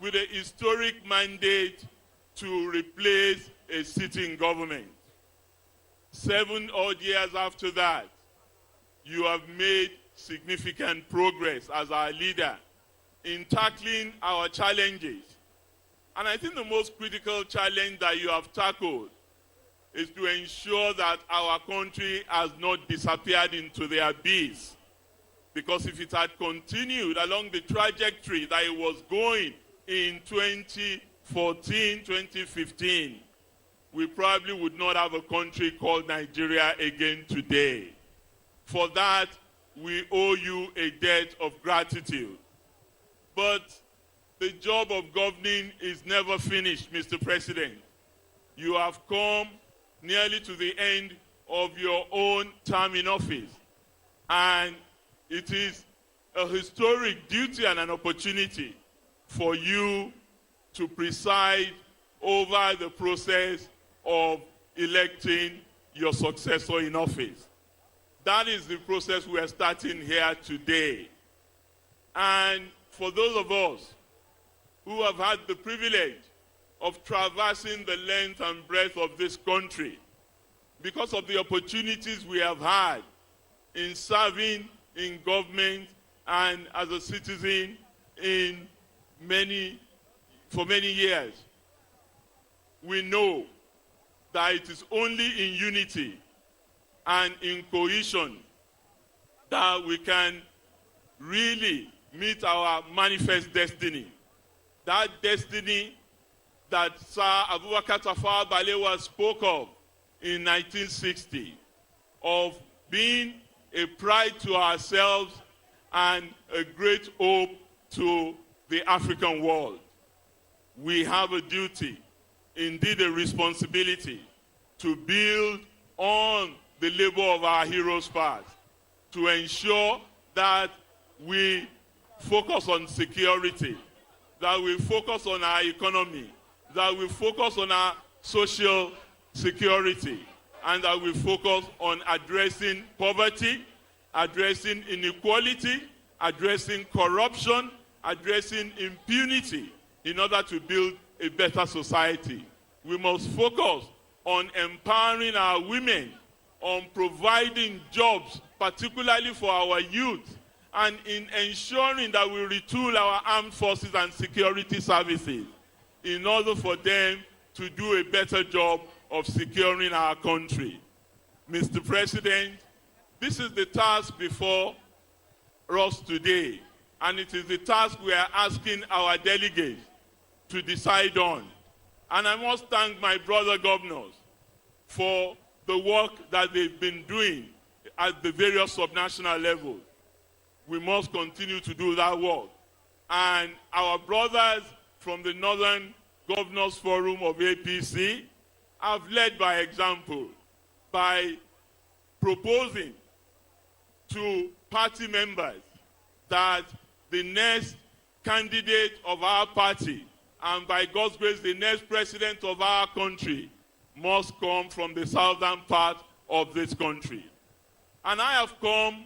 with a historic mandate to replace a sitting government. 7 odd years after that, you have made significant progress as our leader in tackling our challenges. And I think the most critical challenge that you have tackled is to ensure that our country has not disappeared into the abyss. Because if it had continued along the trajectory that it was going in 2014, 2015, we probably would not have a country called Nigeria again today. For that, we owe you a debt of gratitude. But the job of governing is never finished, Mr. President. You have come nearly to the end of your own term in office. And it is a historic duty and an opportunity for you to preside over the process of electing your successor in office. That is the process we are starting here today. And for those of us who have had the privilege of traversing the length and breadth of this country, because of the opportunities we have had in serving in government and as a citizen for many years, we know that it is only in unity and in cohesion that we can really meet our manifest destiny. That destiny that Sir Abubakar Tafawa Balewa spoke of in 1960, of being a pride to ourselves and a great hope to the African world. We have a duty, indeed a responsibility, to build on the labor of our heroes past, to ensure that we focus on security, that we focus on our economy, that we focus on our social security, and that we focus on addressing poverty, addressing inequality, addressing corruption, addressing impunity in order to build a better society. We must focus on empowering our women, on providing jobs, particularly for our youth, and in ensuring that we retool our armed forces and security services in order for them to do a better job of securing our country. Mr. President, this is the task before us today, and it is the task we are asking our delegates to decide on. And I must thank my brother governors for the work that they've been doing at the various subnational levels. We must continue to do that work. And our brothers from the Northern Governors Forum of APC have led by example by proposing to party members that the next candidate of our party, and by God's grace, the next president of our country, must come from the southern part of this country. And I have come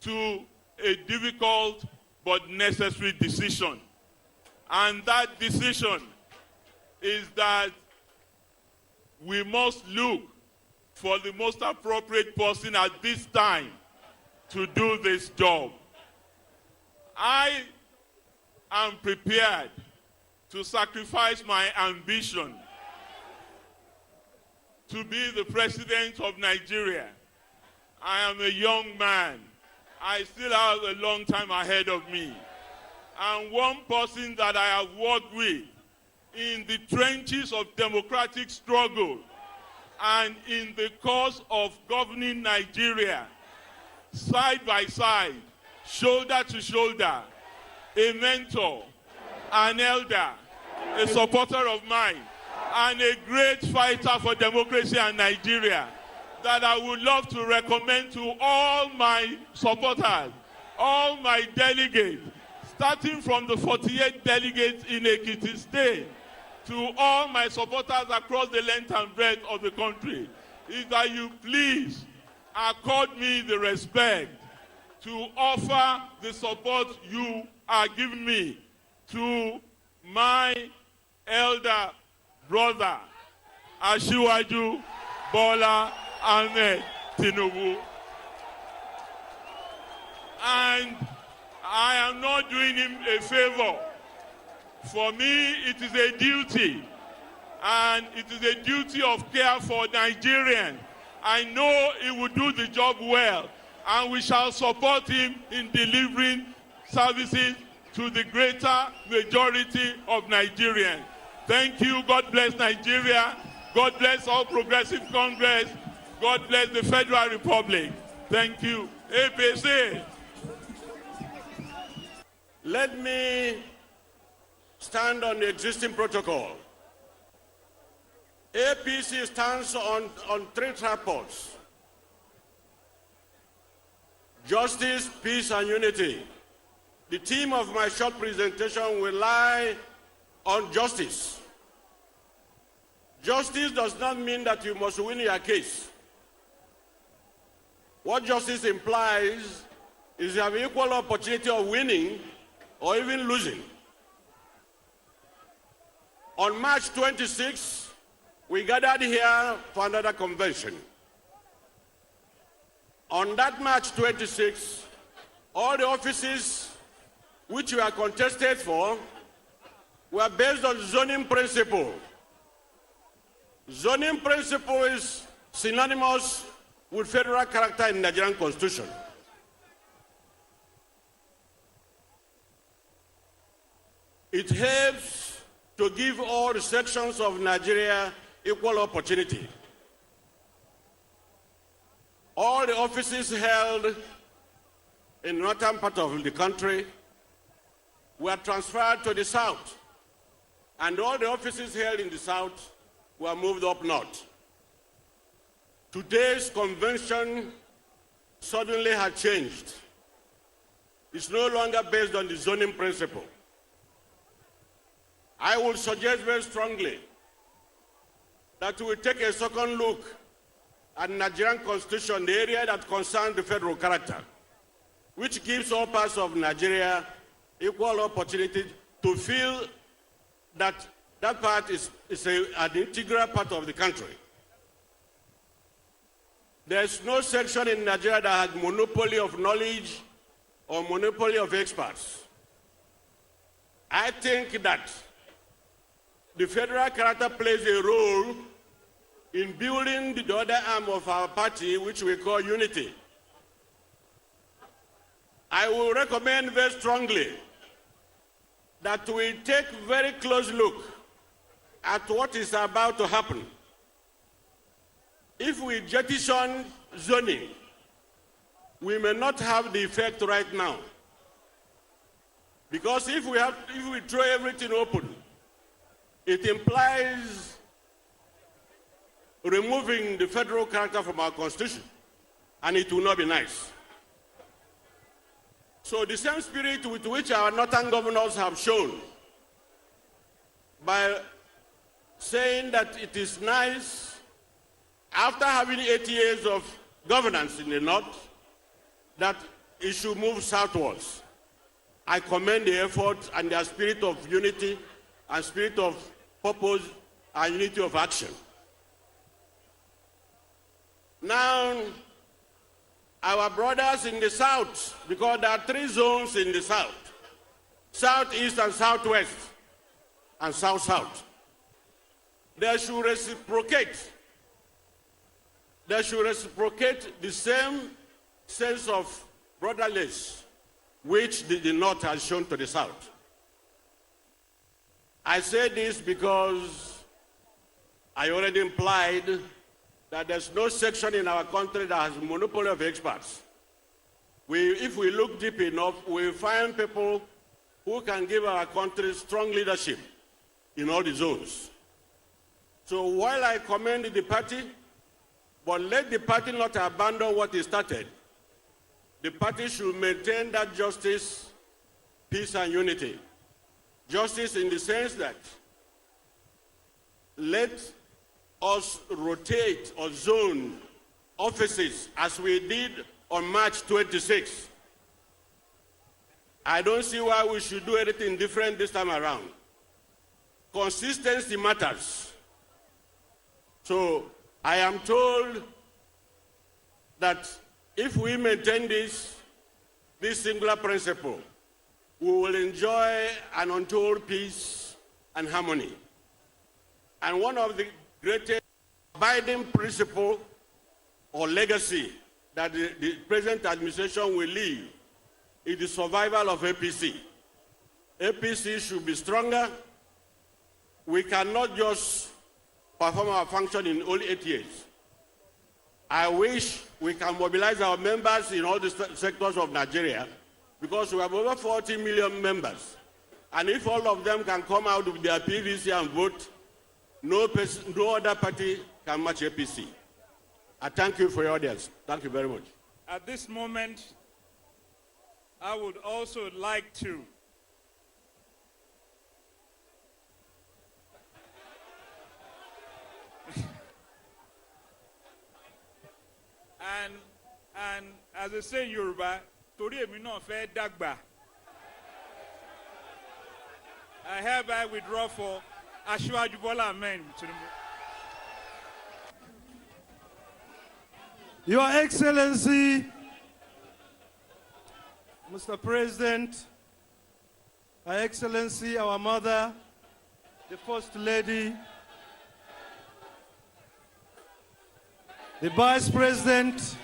to a difficult but necessary decision. And that decision is that we must look for the most appropriate person at this time to do this job. I am prepared to sacrifice my ambition to be the president of Nigeria. I am a young man. I still have a long time ahead of me. And one person that I have worked with in the trenches of democratic struggle and in the cause of governing Nigeria, side by side, shoulder to shoulder, a mentor, an elder, a supporter of mine, and a great fighter for democracy and Nigeria that I would love to recommend to all my supporters, all my delegates, starting from the 48 delegates in Ekiti State, to all my supporters across the length and breadth of the country, is that you please accord me the respect to offer the support you are giving me to my elder brother, Asiwaju Bola Ahmed Tinubu. And I am not doing him a favor. For me, it is a duty. and it is a duty of care for Nigerians. I know he will do the job well, and we shall support him in delivering services to the greater majority of Nigerians. Thank you. God bless Nigeria. God bless all Progressive Congress. God bless the Federal Republic. Thank you. APC. Let me stand on the existing protocol. APC stands on 3 tripods: justice, peace, and unity. The theme of my short presentation will lie on justice. Justice does not mean that you must win your case. What justice implies is you have equal opportunity of winning or even losing. On March 26, we gathered here for another convention. On that March 26, all the offices which we are contested for were based on zoning principle. Zoning principle is synonymous with federal character in the Nigerian Constitution. It helps to give all the sections of Nigeria equal opportunity. All the offices held in the northern part of the country were transferred to the south, and all the offices held in the south were moved up north. Today's convention suddenly had changed. It's no longer based on the zoning principle. I would suggest very strongly that we take a second look at the Nigerian Constitution, the area that concerns the federal character, which gives all parts of Nigeria equal opportunity to feel that that part is an integral part of the country. There's no section in Nigeria that has monopoly of knowledge or monopoly of experts. I think that the federal character plays a role in building the other arm of our party, which we call unity. I will recommend very strongly that we take a very close look at what is about to happen. If we jettison zoning, we may not have the effect right now. Because if we throw everything open, it implies removing the federal character from our Constitution, and it will not be nice. So the same spirit with which our northern governors have shown by saying that it is nice, after having 8 years of governance in the north, that it should move southwards. I commend the effort and their spirit of unity and spirit of purpose and unity of action. Now, our brothers in the south, because there are 3 zones in the south: southeast and southwest and south-south. They should reciprocate. They should reciprocate the same sense of brotherliness which the north has shown to the south. I say this because I already implied that there's no section in our country that has a monopoly of experts. If we look deep enough, we find people who can give our country strong leadership in all the zones. So while I commend the party, but let the party not abandon what it started. The party should maintain that justice, peace, and unity. Justice in the sense that let us rotate or zone offices as we did on March 26. I don't see why we should do anything different this time around. Consistency matters. So I am told that if we maintain this singular principle, we will enjoy an untold peace and harmony. And one of the greatest abiding principle or legacy that the present administration will leave is the survival of APC. APC should be stronger. We cannot just perform our function in only 8 years. I wish we can mobilize our members in all the sectors of Nigeria, because we have over 40 million members. And if all of them can come out with their PVC and vote, no other party can match APC. I thank you for your audience. Thank you very much. At this moment, I would also like to and as I say in Yoruba, torí èmi náà fẹ́ dàgbà. I hereby withdraw for Aṣíwájú Bọ́lá Ahmed Tinubu. Your Excellency, Mr. President, Her Excellency, our mother, the First Lady, the Vice President,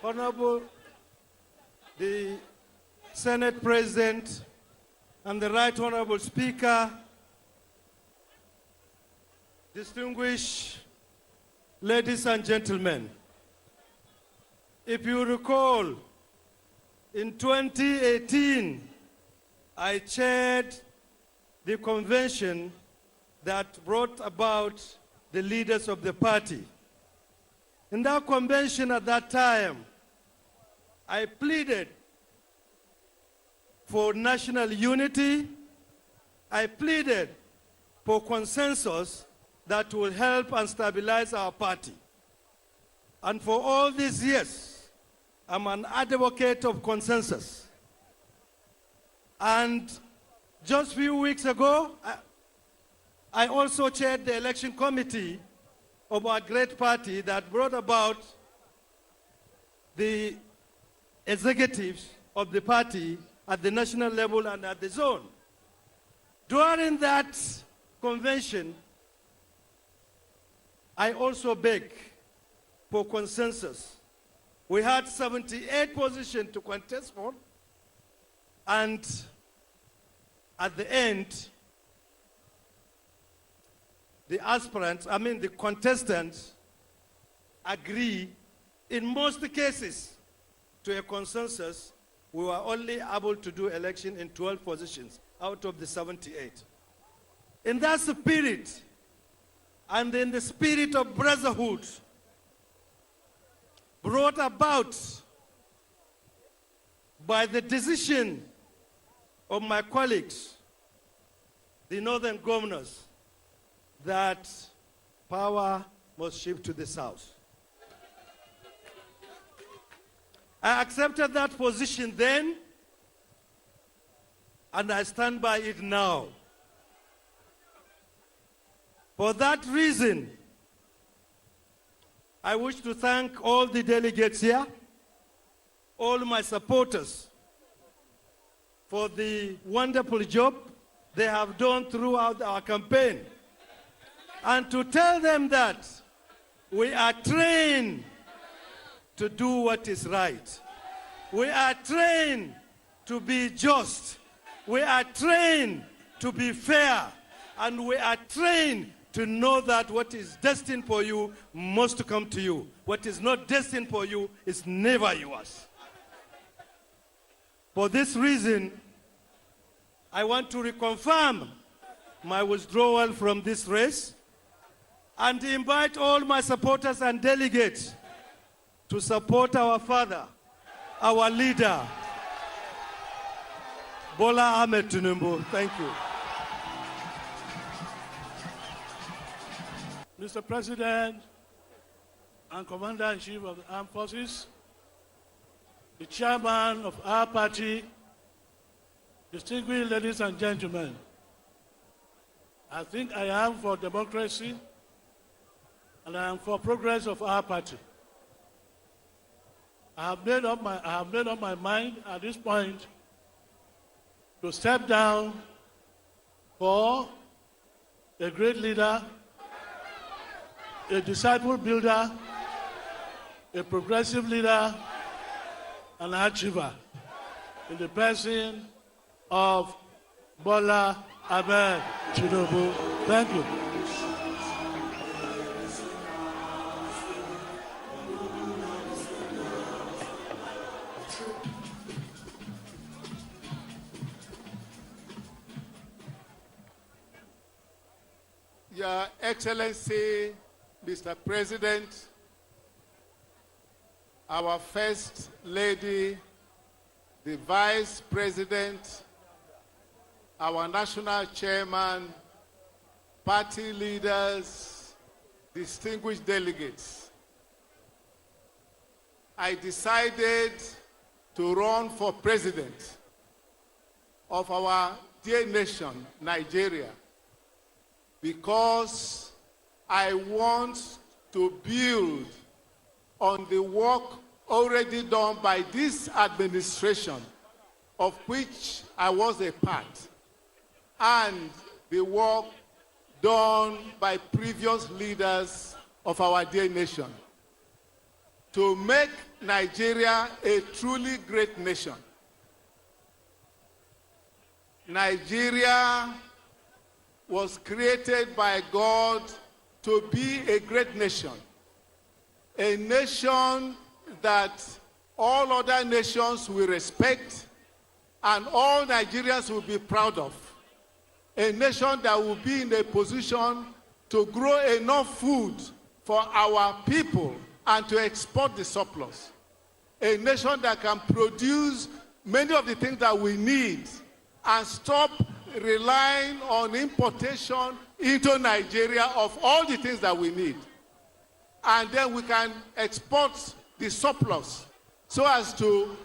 Honorable, the Senate President, and the Right Honorable Speaker, distinguished ladies and gentlemen. If you recall, in 2018, I chaired the convention that brought about the leaders of the party. In that convention at that time, I pleaded for national unity. I pleaded for consensus that will help and stabilize our party. And for all these years, I'm an advocate of consensus. And just a few weeks ago, I also chaired the election committee of our great party that brought about the executives of the party at the national level and at the zone. During that convention, I also begged for consensus. We had 78 positions to contest for, and at the end, the contestants agree in most cases to a consensus. We were only able to do election in 12 positions out of the 78. In that spirit, and in the spirit of brotherhood, brought about by the decision of my colleagues, the northern governors, that power must shift to the south. I accepted that position then, and I stand by it now. For that reason, I wish to thank all the delegates here, all my supporters, for the wonderful job they have done throughout our campaign. And to tell them that we are trained to do what is right. We are trained to be just. We are trained to be fair. And we are trained to know that what is destined for you must come to you. What is not destined for you is never yours. For this reason, I want to reconfirm my withdrawal from this race and invite all my supporters and delegates to support our father, our leader, Bola Ahmed Tinubu. Thank you. Mr. President and Commander-in-Chief of the Armed Forces, the chairman of our party, distinguished ladies and gentlemen, I think I am for democracy and I am for progress of our party. I have made up my mind at this point to step down for a great leader, a disciple builder, a progressive leader, and an achiever in the person of Bola Ahmed Tinubu. Thank you. Your Excellency, Mr. President, our First Lady, the Vice President, our National Chairman, party leaders, distinguished delegates. I decided to run for president of our dear nation, Nigeria, because I want to build on the work already done by this administration, of which I was a part, and the work done by previous leaders of our dear nation, to make Nigeria a truly great nation. Nigeria was created by God to be a great nation, a nation that all other nations will respect and all Nigerians will be proud of, a nation that will be in a position to grow enough food for our people and to export the surplus, a nation that can produce many of the things that we need and stop relying on importation into Nigeria of all the things that we need. And then we can export the surplus so as to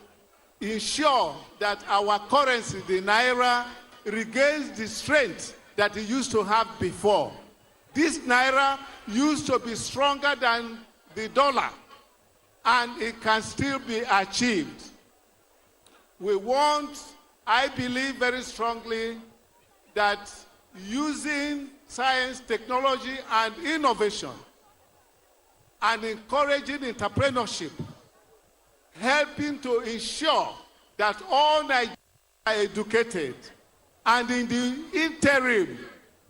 ensure that our currency, the naira, regains the strength that it used to have before. This naira used to be stronger than the dollar, and it can still be achieved. We want, I believe very strongly, that using science, technology, and innovation, and encouraging entrepreneurship, helping to ensure that all Nigerians are educated, and in the interim,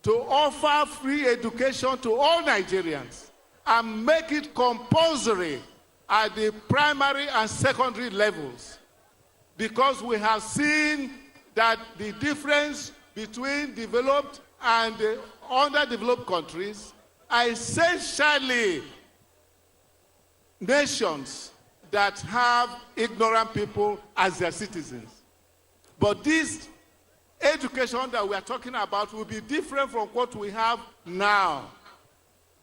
to offer free education to all Nigerians, and make it compulsory at the primary and secondary levels. Because we have seen that the difference between developed and underdeveloped countries are essentially nations that have ignorant people as their citizens. But this education that we are talking about will be different from what we have now.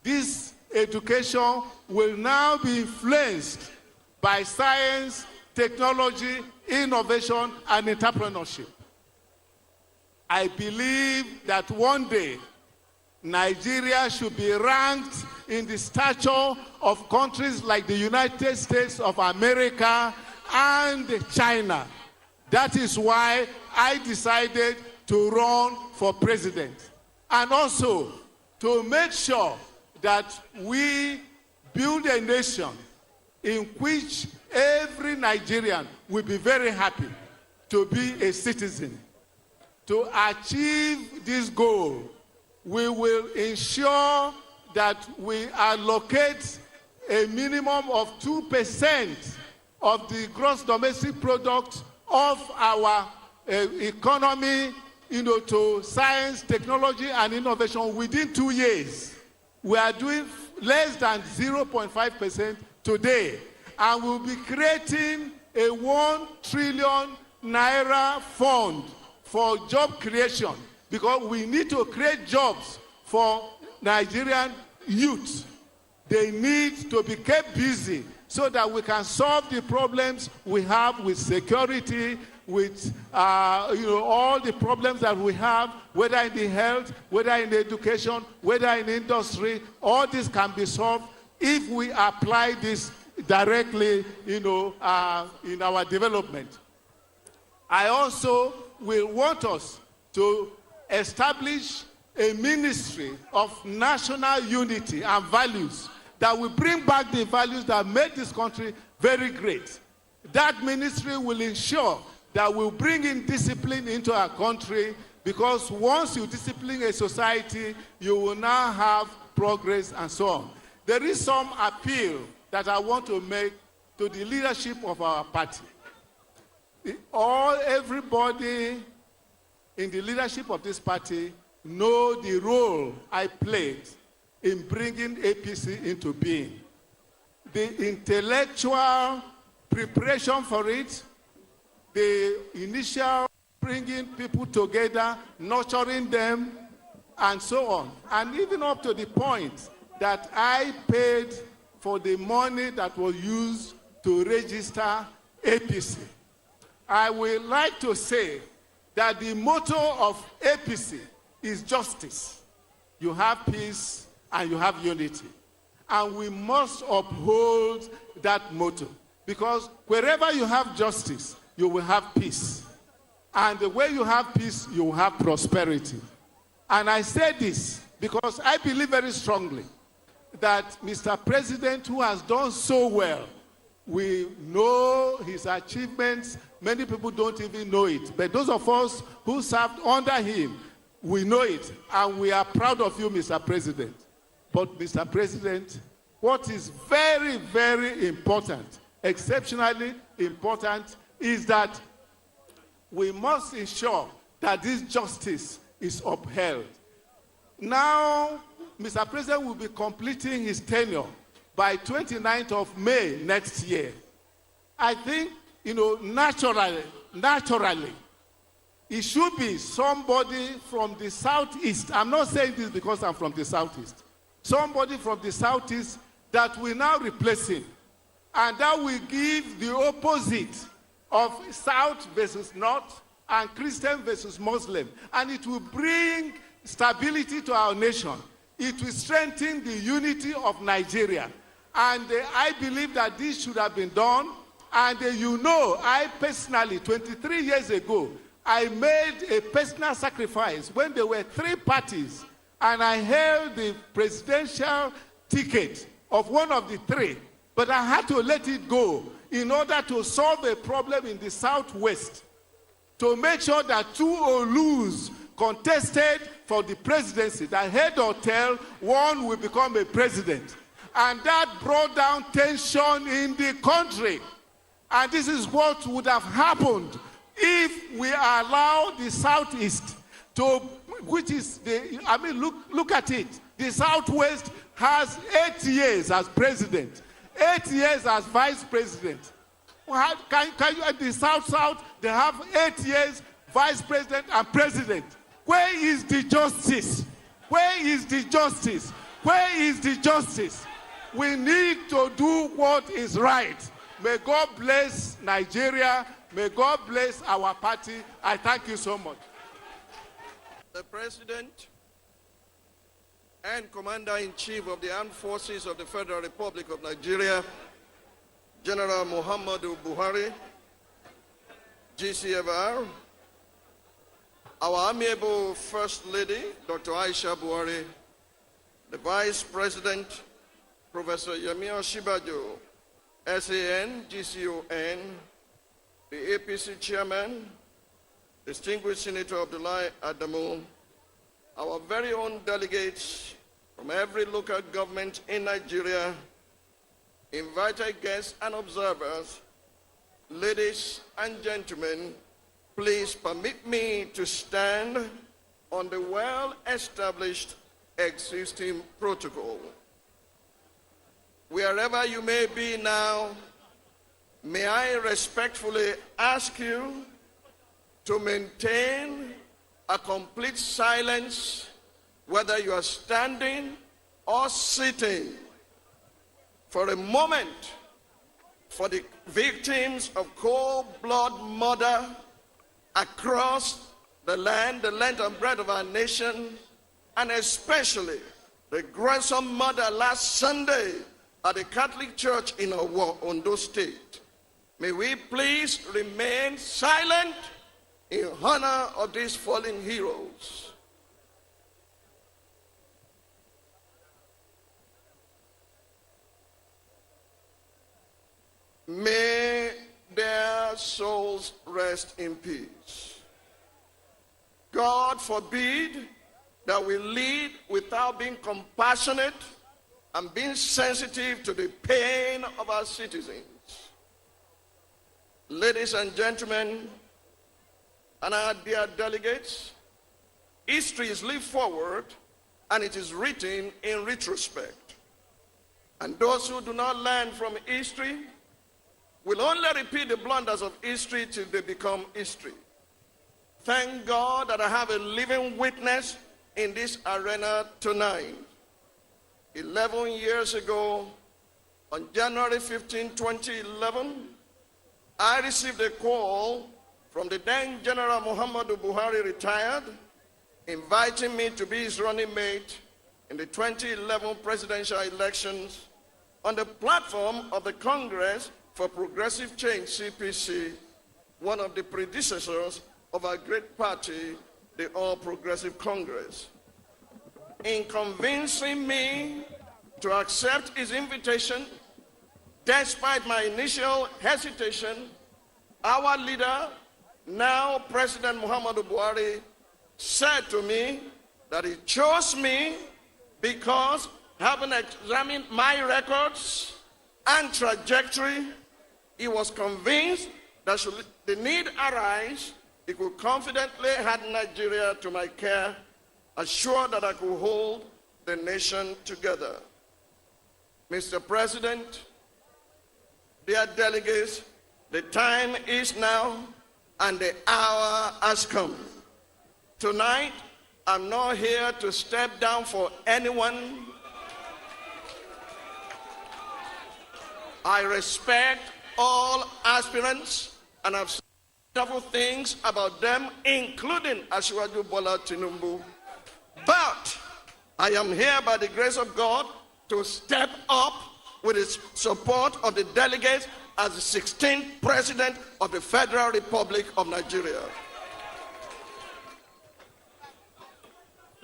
This education will now be influenced by science, technology, innovation, and entrepreneurship. I believe that one day Nigeria should be ranked in the stature of countries like the United States of America and China. That is why I decided to run for president. And also to make sure that we build a nation in which every Nigerian will be very happy to be a citizen. To achieve this goal, we will ensure that we allocate a minimum of 2% of the gross domestic product of our economy, to science, technology, and innovation within 2 years. We are doing less than 0.5% today, and we'll be creating a 1 trillion naira fund for job creation, because we need to create jobs for Nigerian youth. They need to be kept busy so that we can solve the problems we have with security, with all the problems that we have, whether in the health, whether in education, whether in industry. All this can be solved if we apply this directly, in our development. I also will want us to establish a ministry of national unity and values that will bring back the values that made this country very great. That ministry will ensure that we'll bring in discipline into our country, because once you discipline a society, you will now have progress and so on. There is some appeal that I want to make to the leadership of our party. Everybody in the leadership of this party know the role I played in bringing APC into being. The intellectual preparation for it, the initial bringing people together, nurturing them, and so on. And even up to the point that I paid for the money that was used to register APC. I would like to say that the motto of APC is justice. You have peace and you have unity. And we must uphold that motto, because wherever you have justice, you will have peace. And the way you have peace, you will have prosperity. And I say this because I believe very strongly that Mr. President, who has done so well, we know his achievements. Many people don't even know it. But those of us who served under him, we know it. And we are proud of you, Mr. President. But, Mr. President, what is very, very important, exceptionally important, is that we must ensure that this justice is upheld. Now, Mr. President will be completing his tenure by 29th of May next year. I think, naturally, it should be somebody from the Southeast. I'm not saying this because I'm from the Southeast. Somebody from the Southeast that will now replace him. And that will give the opposite of South versus North and Christian versus Muslim. And it will bring stability to our nation. It will strengthen the unity of Nigeria. And I believe that this should have been done. And I personally, 23 years ago, I made a personal sacrifice when there were 3 parties, and I held the presidential ticket of one of the 3. But I had to let it go in order to solve a problem in the Southwest, to make sure that 2 Olus contested for the presidency, that head or tail, one will become a president. And that brought down tension in the country. And this is what would have happened if we allow the Southeast to, which is, look at it. The Southwest has 8 years as president, 8 years as vice president. Can you, at the South, they have 8 years vice president and president. Where is the justice? Where is the justice? Where is the justice? We need to do what is right. May God bless Nigeria. May God bless our party. I thank you so much. The President and Commander-in-Chief of the Armed Forces of the Federal Republic of Nigeria, General Muhammadu Buhari, GCFR, our amiable First Lady, Dr. Aisha Buhari, the Vice President, Professor Yemi Osinbajo, SAN, GCON, the APC Chairman, distinguished Senator Abdullahi Adamu, our very own delegates from every local government in Nigeria, invited guests and observers, ladies and gentlemen, please permit me to stand on the well-established existing protocol. Wherever you may be now, may I respectfully ask you to maintain a complete silence, whether you are standing or sitting, for a moment, for the victims of cold-blood murder across the land, the length and breadth of our nation, and especially the gruesome murder last Sunday at the Catholic Church in Ondo State. May we please remain silent in honor of these fallen heroes. May their souls rest in peace. God forbid that we lead without being compassionate and being sensitive to the pain of our citizens. Ladies and gentlemen, and our dear delegates, history is lived forward and it is written in retrospect. And those who do not learn from history will only repeat the blunders of history till they become history. Thank God that I have a living witness in this arena tonight. 11 years ago, on January 15, 2011, I received a call from the then General Muhammadu Buhari, retired, inviting me to be his running mate in the 2011 presidential elections on the platform of the Congress for Progressive Change, CPC, one of the predecessors of our great party, the All Progressive Congress. In convincing me to accept his invitation, despite my initial hesitation, our leader, now President Muhammadu Buhari, said to me that he chose me because, having examined my records and trajectory, he was convinced that should the need arise, he could confidently hand Nigeria to my care, assured that I could hold the nation together. Mr. President, dear delegates, the time is now and the hour has come. Tonight, I'm not here to step down for anyone. I respect all aspirants and I've said several things about them, including Asiwaju Bola Tinubu. But I am here by the grace of God to step up with the support of the delegates as the 16th President of the Federal Republic of Nigeria.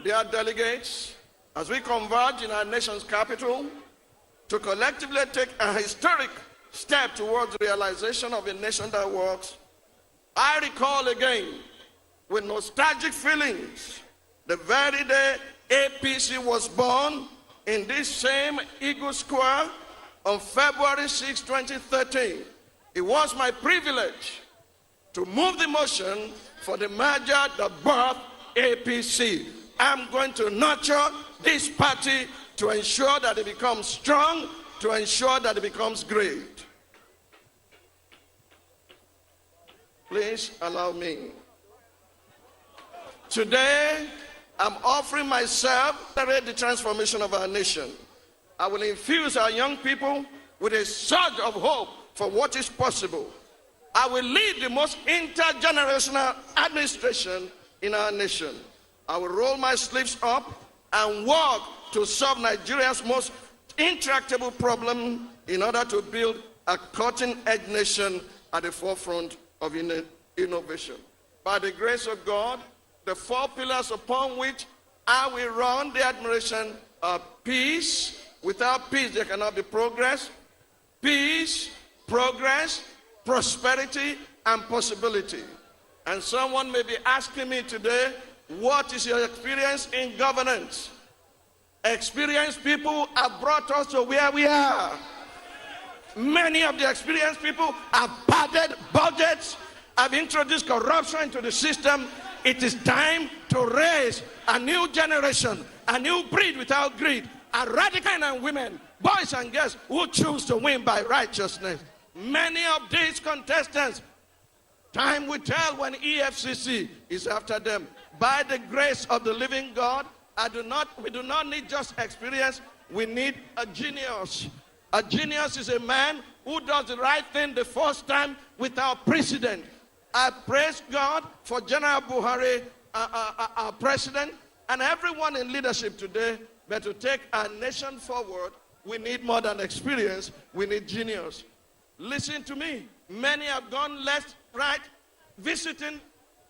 Dear delegates, as we converge in our nation's capital to collectively take a historic step towards the realization of a nation that works, I recall again with nostalgic feelings the very day APC was born in this same Eagle Square on February 6, 2013. It was my privilege to move the motion for the merger that birthed APC. I'm going to nurture this party to ensure that it becomes strong, to ensure that it becomes great. Please allow me. Today, I'm offering myself to lead the transformation of our nation. I will infuse our young people with a surge of hope for what is possible. I will lead the most intergenerational administration in our nation. I will roll my sleeves up and work to solve Nigeria's most intractable problem in order to build a cutting-edge nation at the forefront of innovation. By the grace of God, the four pillars upon which I will run the administration are peace. Without peace, there cannot be progress. Peace, progress, prosperity, and possibility. And someone may be asking me today, what is your experience in governance? Experienced people have brought us to where we are. Many of the experienced people have padded budgets, have introduced corruption into the system. It is time to raise a new generation, a new breed without greed, a radical men and women, boys and girls who choose to win by righteousness. Many of these contestants, time will tell when EFCC is after them. By the grace of the living God, we do not need just experience, we need a genius. A genius is a man who does the right thing the first time without precedent. I praise God for General Buhari, our president, and everyone in leadership today. But to take our nation forward, we need more than experience, we need genius. Listen to me. Many have gone left, right, visiting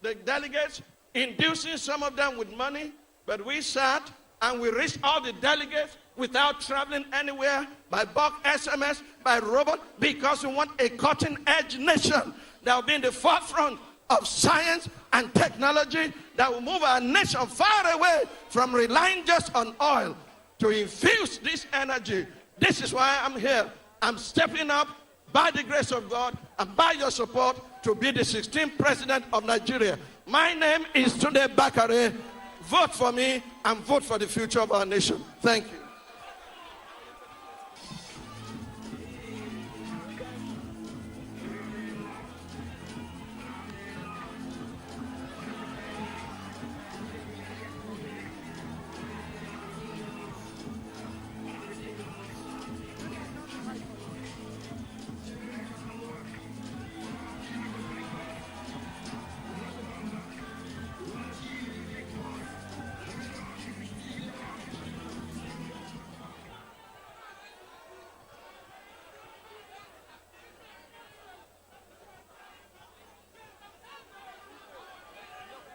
the delegates, inducing some of them with money, but we sat and we reached all the delegates without traveling anywhere, by bulk SMS, by robot, because we want a cutting-edge nation that will be in the forefront of science and technology, that will move our nation far away from relying just on oil to infuse this energy. This is why I'm here. I'm stepping up by the grace of God and by your support to be the 16th president of Nigeria. My name is Tunde Bakare. Vote for me and vote for the future of our nation. Thank you.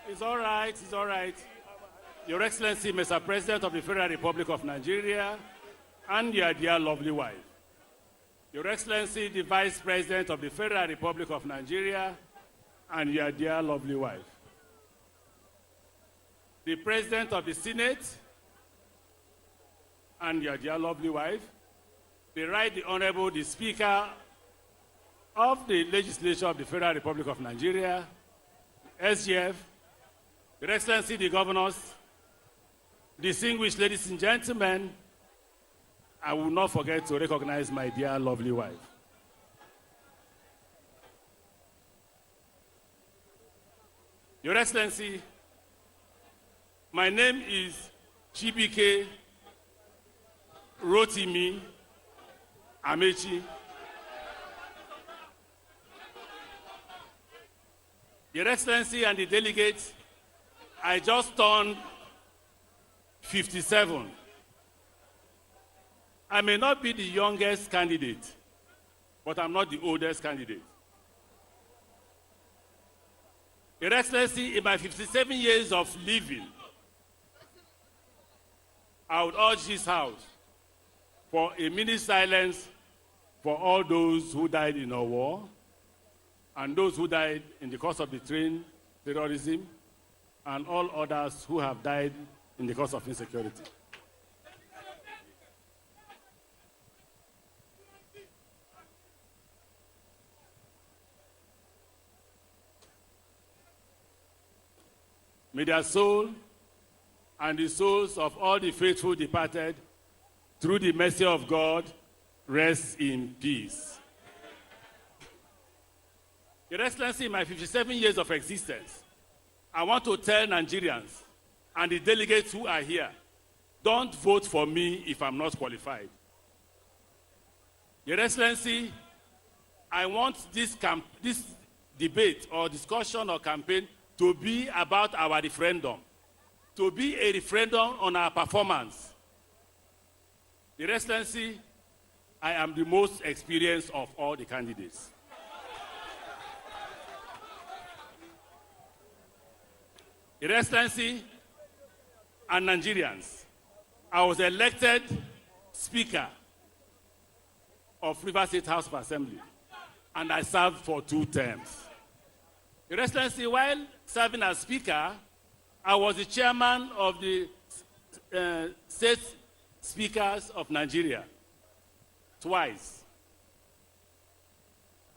It's all right, it's all right. Your Excellency, Mr. President of the Federal Republic of Nigeria, and your dear lovely wife. Your Excellency, the Vice President of the Federal Republic of Nigeria, and your dear lovely wife. The President of the Senate, and your dear lovely wife. The Right Honorable, the Speaker of the Legislature of the Federal Republic of Nigeria, SGF, Your Excellency, the Governors, distinguished ladies and gentlemen, I will not forget to recognize my dear lovely wife. Your Excellency, my name is Chibike Rotimi Amechi. Your Excellency and the delegates, I just turned 57. I may not be the youngest candidate, but I'm not the oldest candidate. Your Excellency, in my 57 years of living, I would urge this House for a minute silence for all those who died in our war and those who died in the course of the train terrorism and all others who have died in the course of insecurity. May their soul and the souls of all the faithful departed, through the mercy of God, rest in peace. Your Excellency, in my 57 years of existence, I want to tell Nigerians and the delegates who are here, don't vote for me if I'm not qualified. Your Excellency, I want this debate or discussion or campaign to be about our referendum, to be a referendum on our performance. Your Excellency, I am the most experienced of all the candidates. Your Excellency and Nigerians, I was elected Speaker of Rivers State House of Assembly, and I served for 2 terms. Your Excellency, while serving as Speaker, I was the chairman of the State Speakers of Nigeria, twice.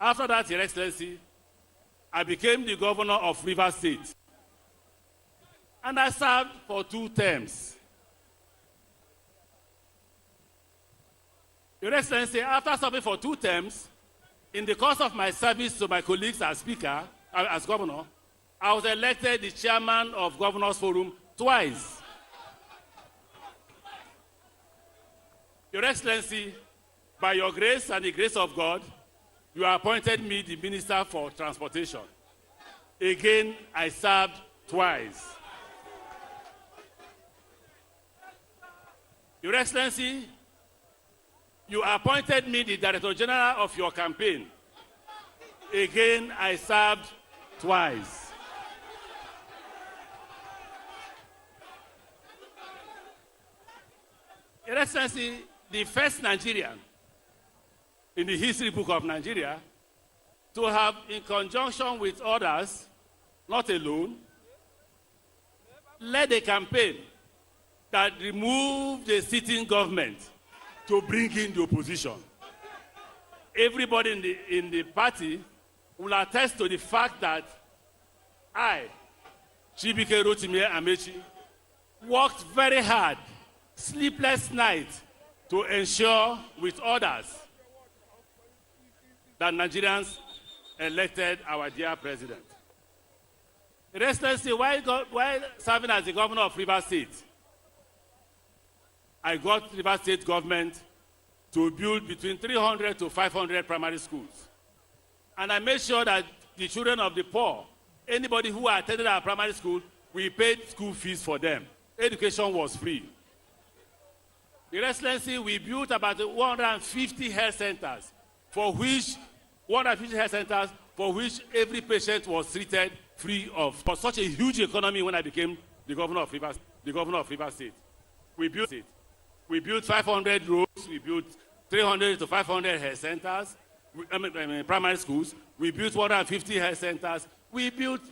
After that, Your Excellency, I became the governor of Rivers State, and I served for 2 terms. Your Excellency, after serving for 2 terms, in the course of my service to my colleagues as Speaker, as Governor, I was elected the chairman of Governors Forum twice. Your Excellency, by your grace and the grace of God, you appointed me the Minister for Transportation. Again, I served twice. Your Excellency, you appointed me the Director General of your campaign. Again, I served twice. Your Your Excellency, the first Nigerian in the history book of Nigeria to have, in conjunction with others, not alone, led a campaign that removed the sitting government to bring in the opposition. Everybody in the party will attest to the fact that I, Chibike Rotimi Amechi, worked very hard, sleepless nights, to ensure with others that Nigerians elected our dear president. Your Excellency, while serving as the governor of Rivers State, I got Rivers State government to build between 300 to 500 primary schools. And I made sure that the children of the poor, anybody who attended our primary school, we paid school fees for them. Education was free. Your Excellency, we built about 150 health centers, for which every patient was treated free of. For such a huge economy when I became the governor of Rivers State. We built 500 roads, we built 300 to 500 health centers, primary schools, we built 150 health centers, we built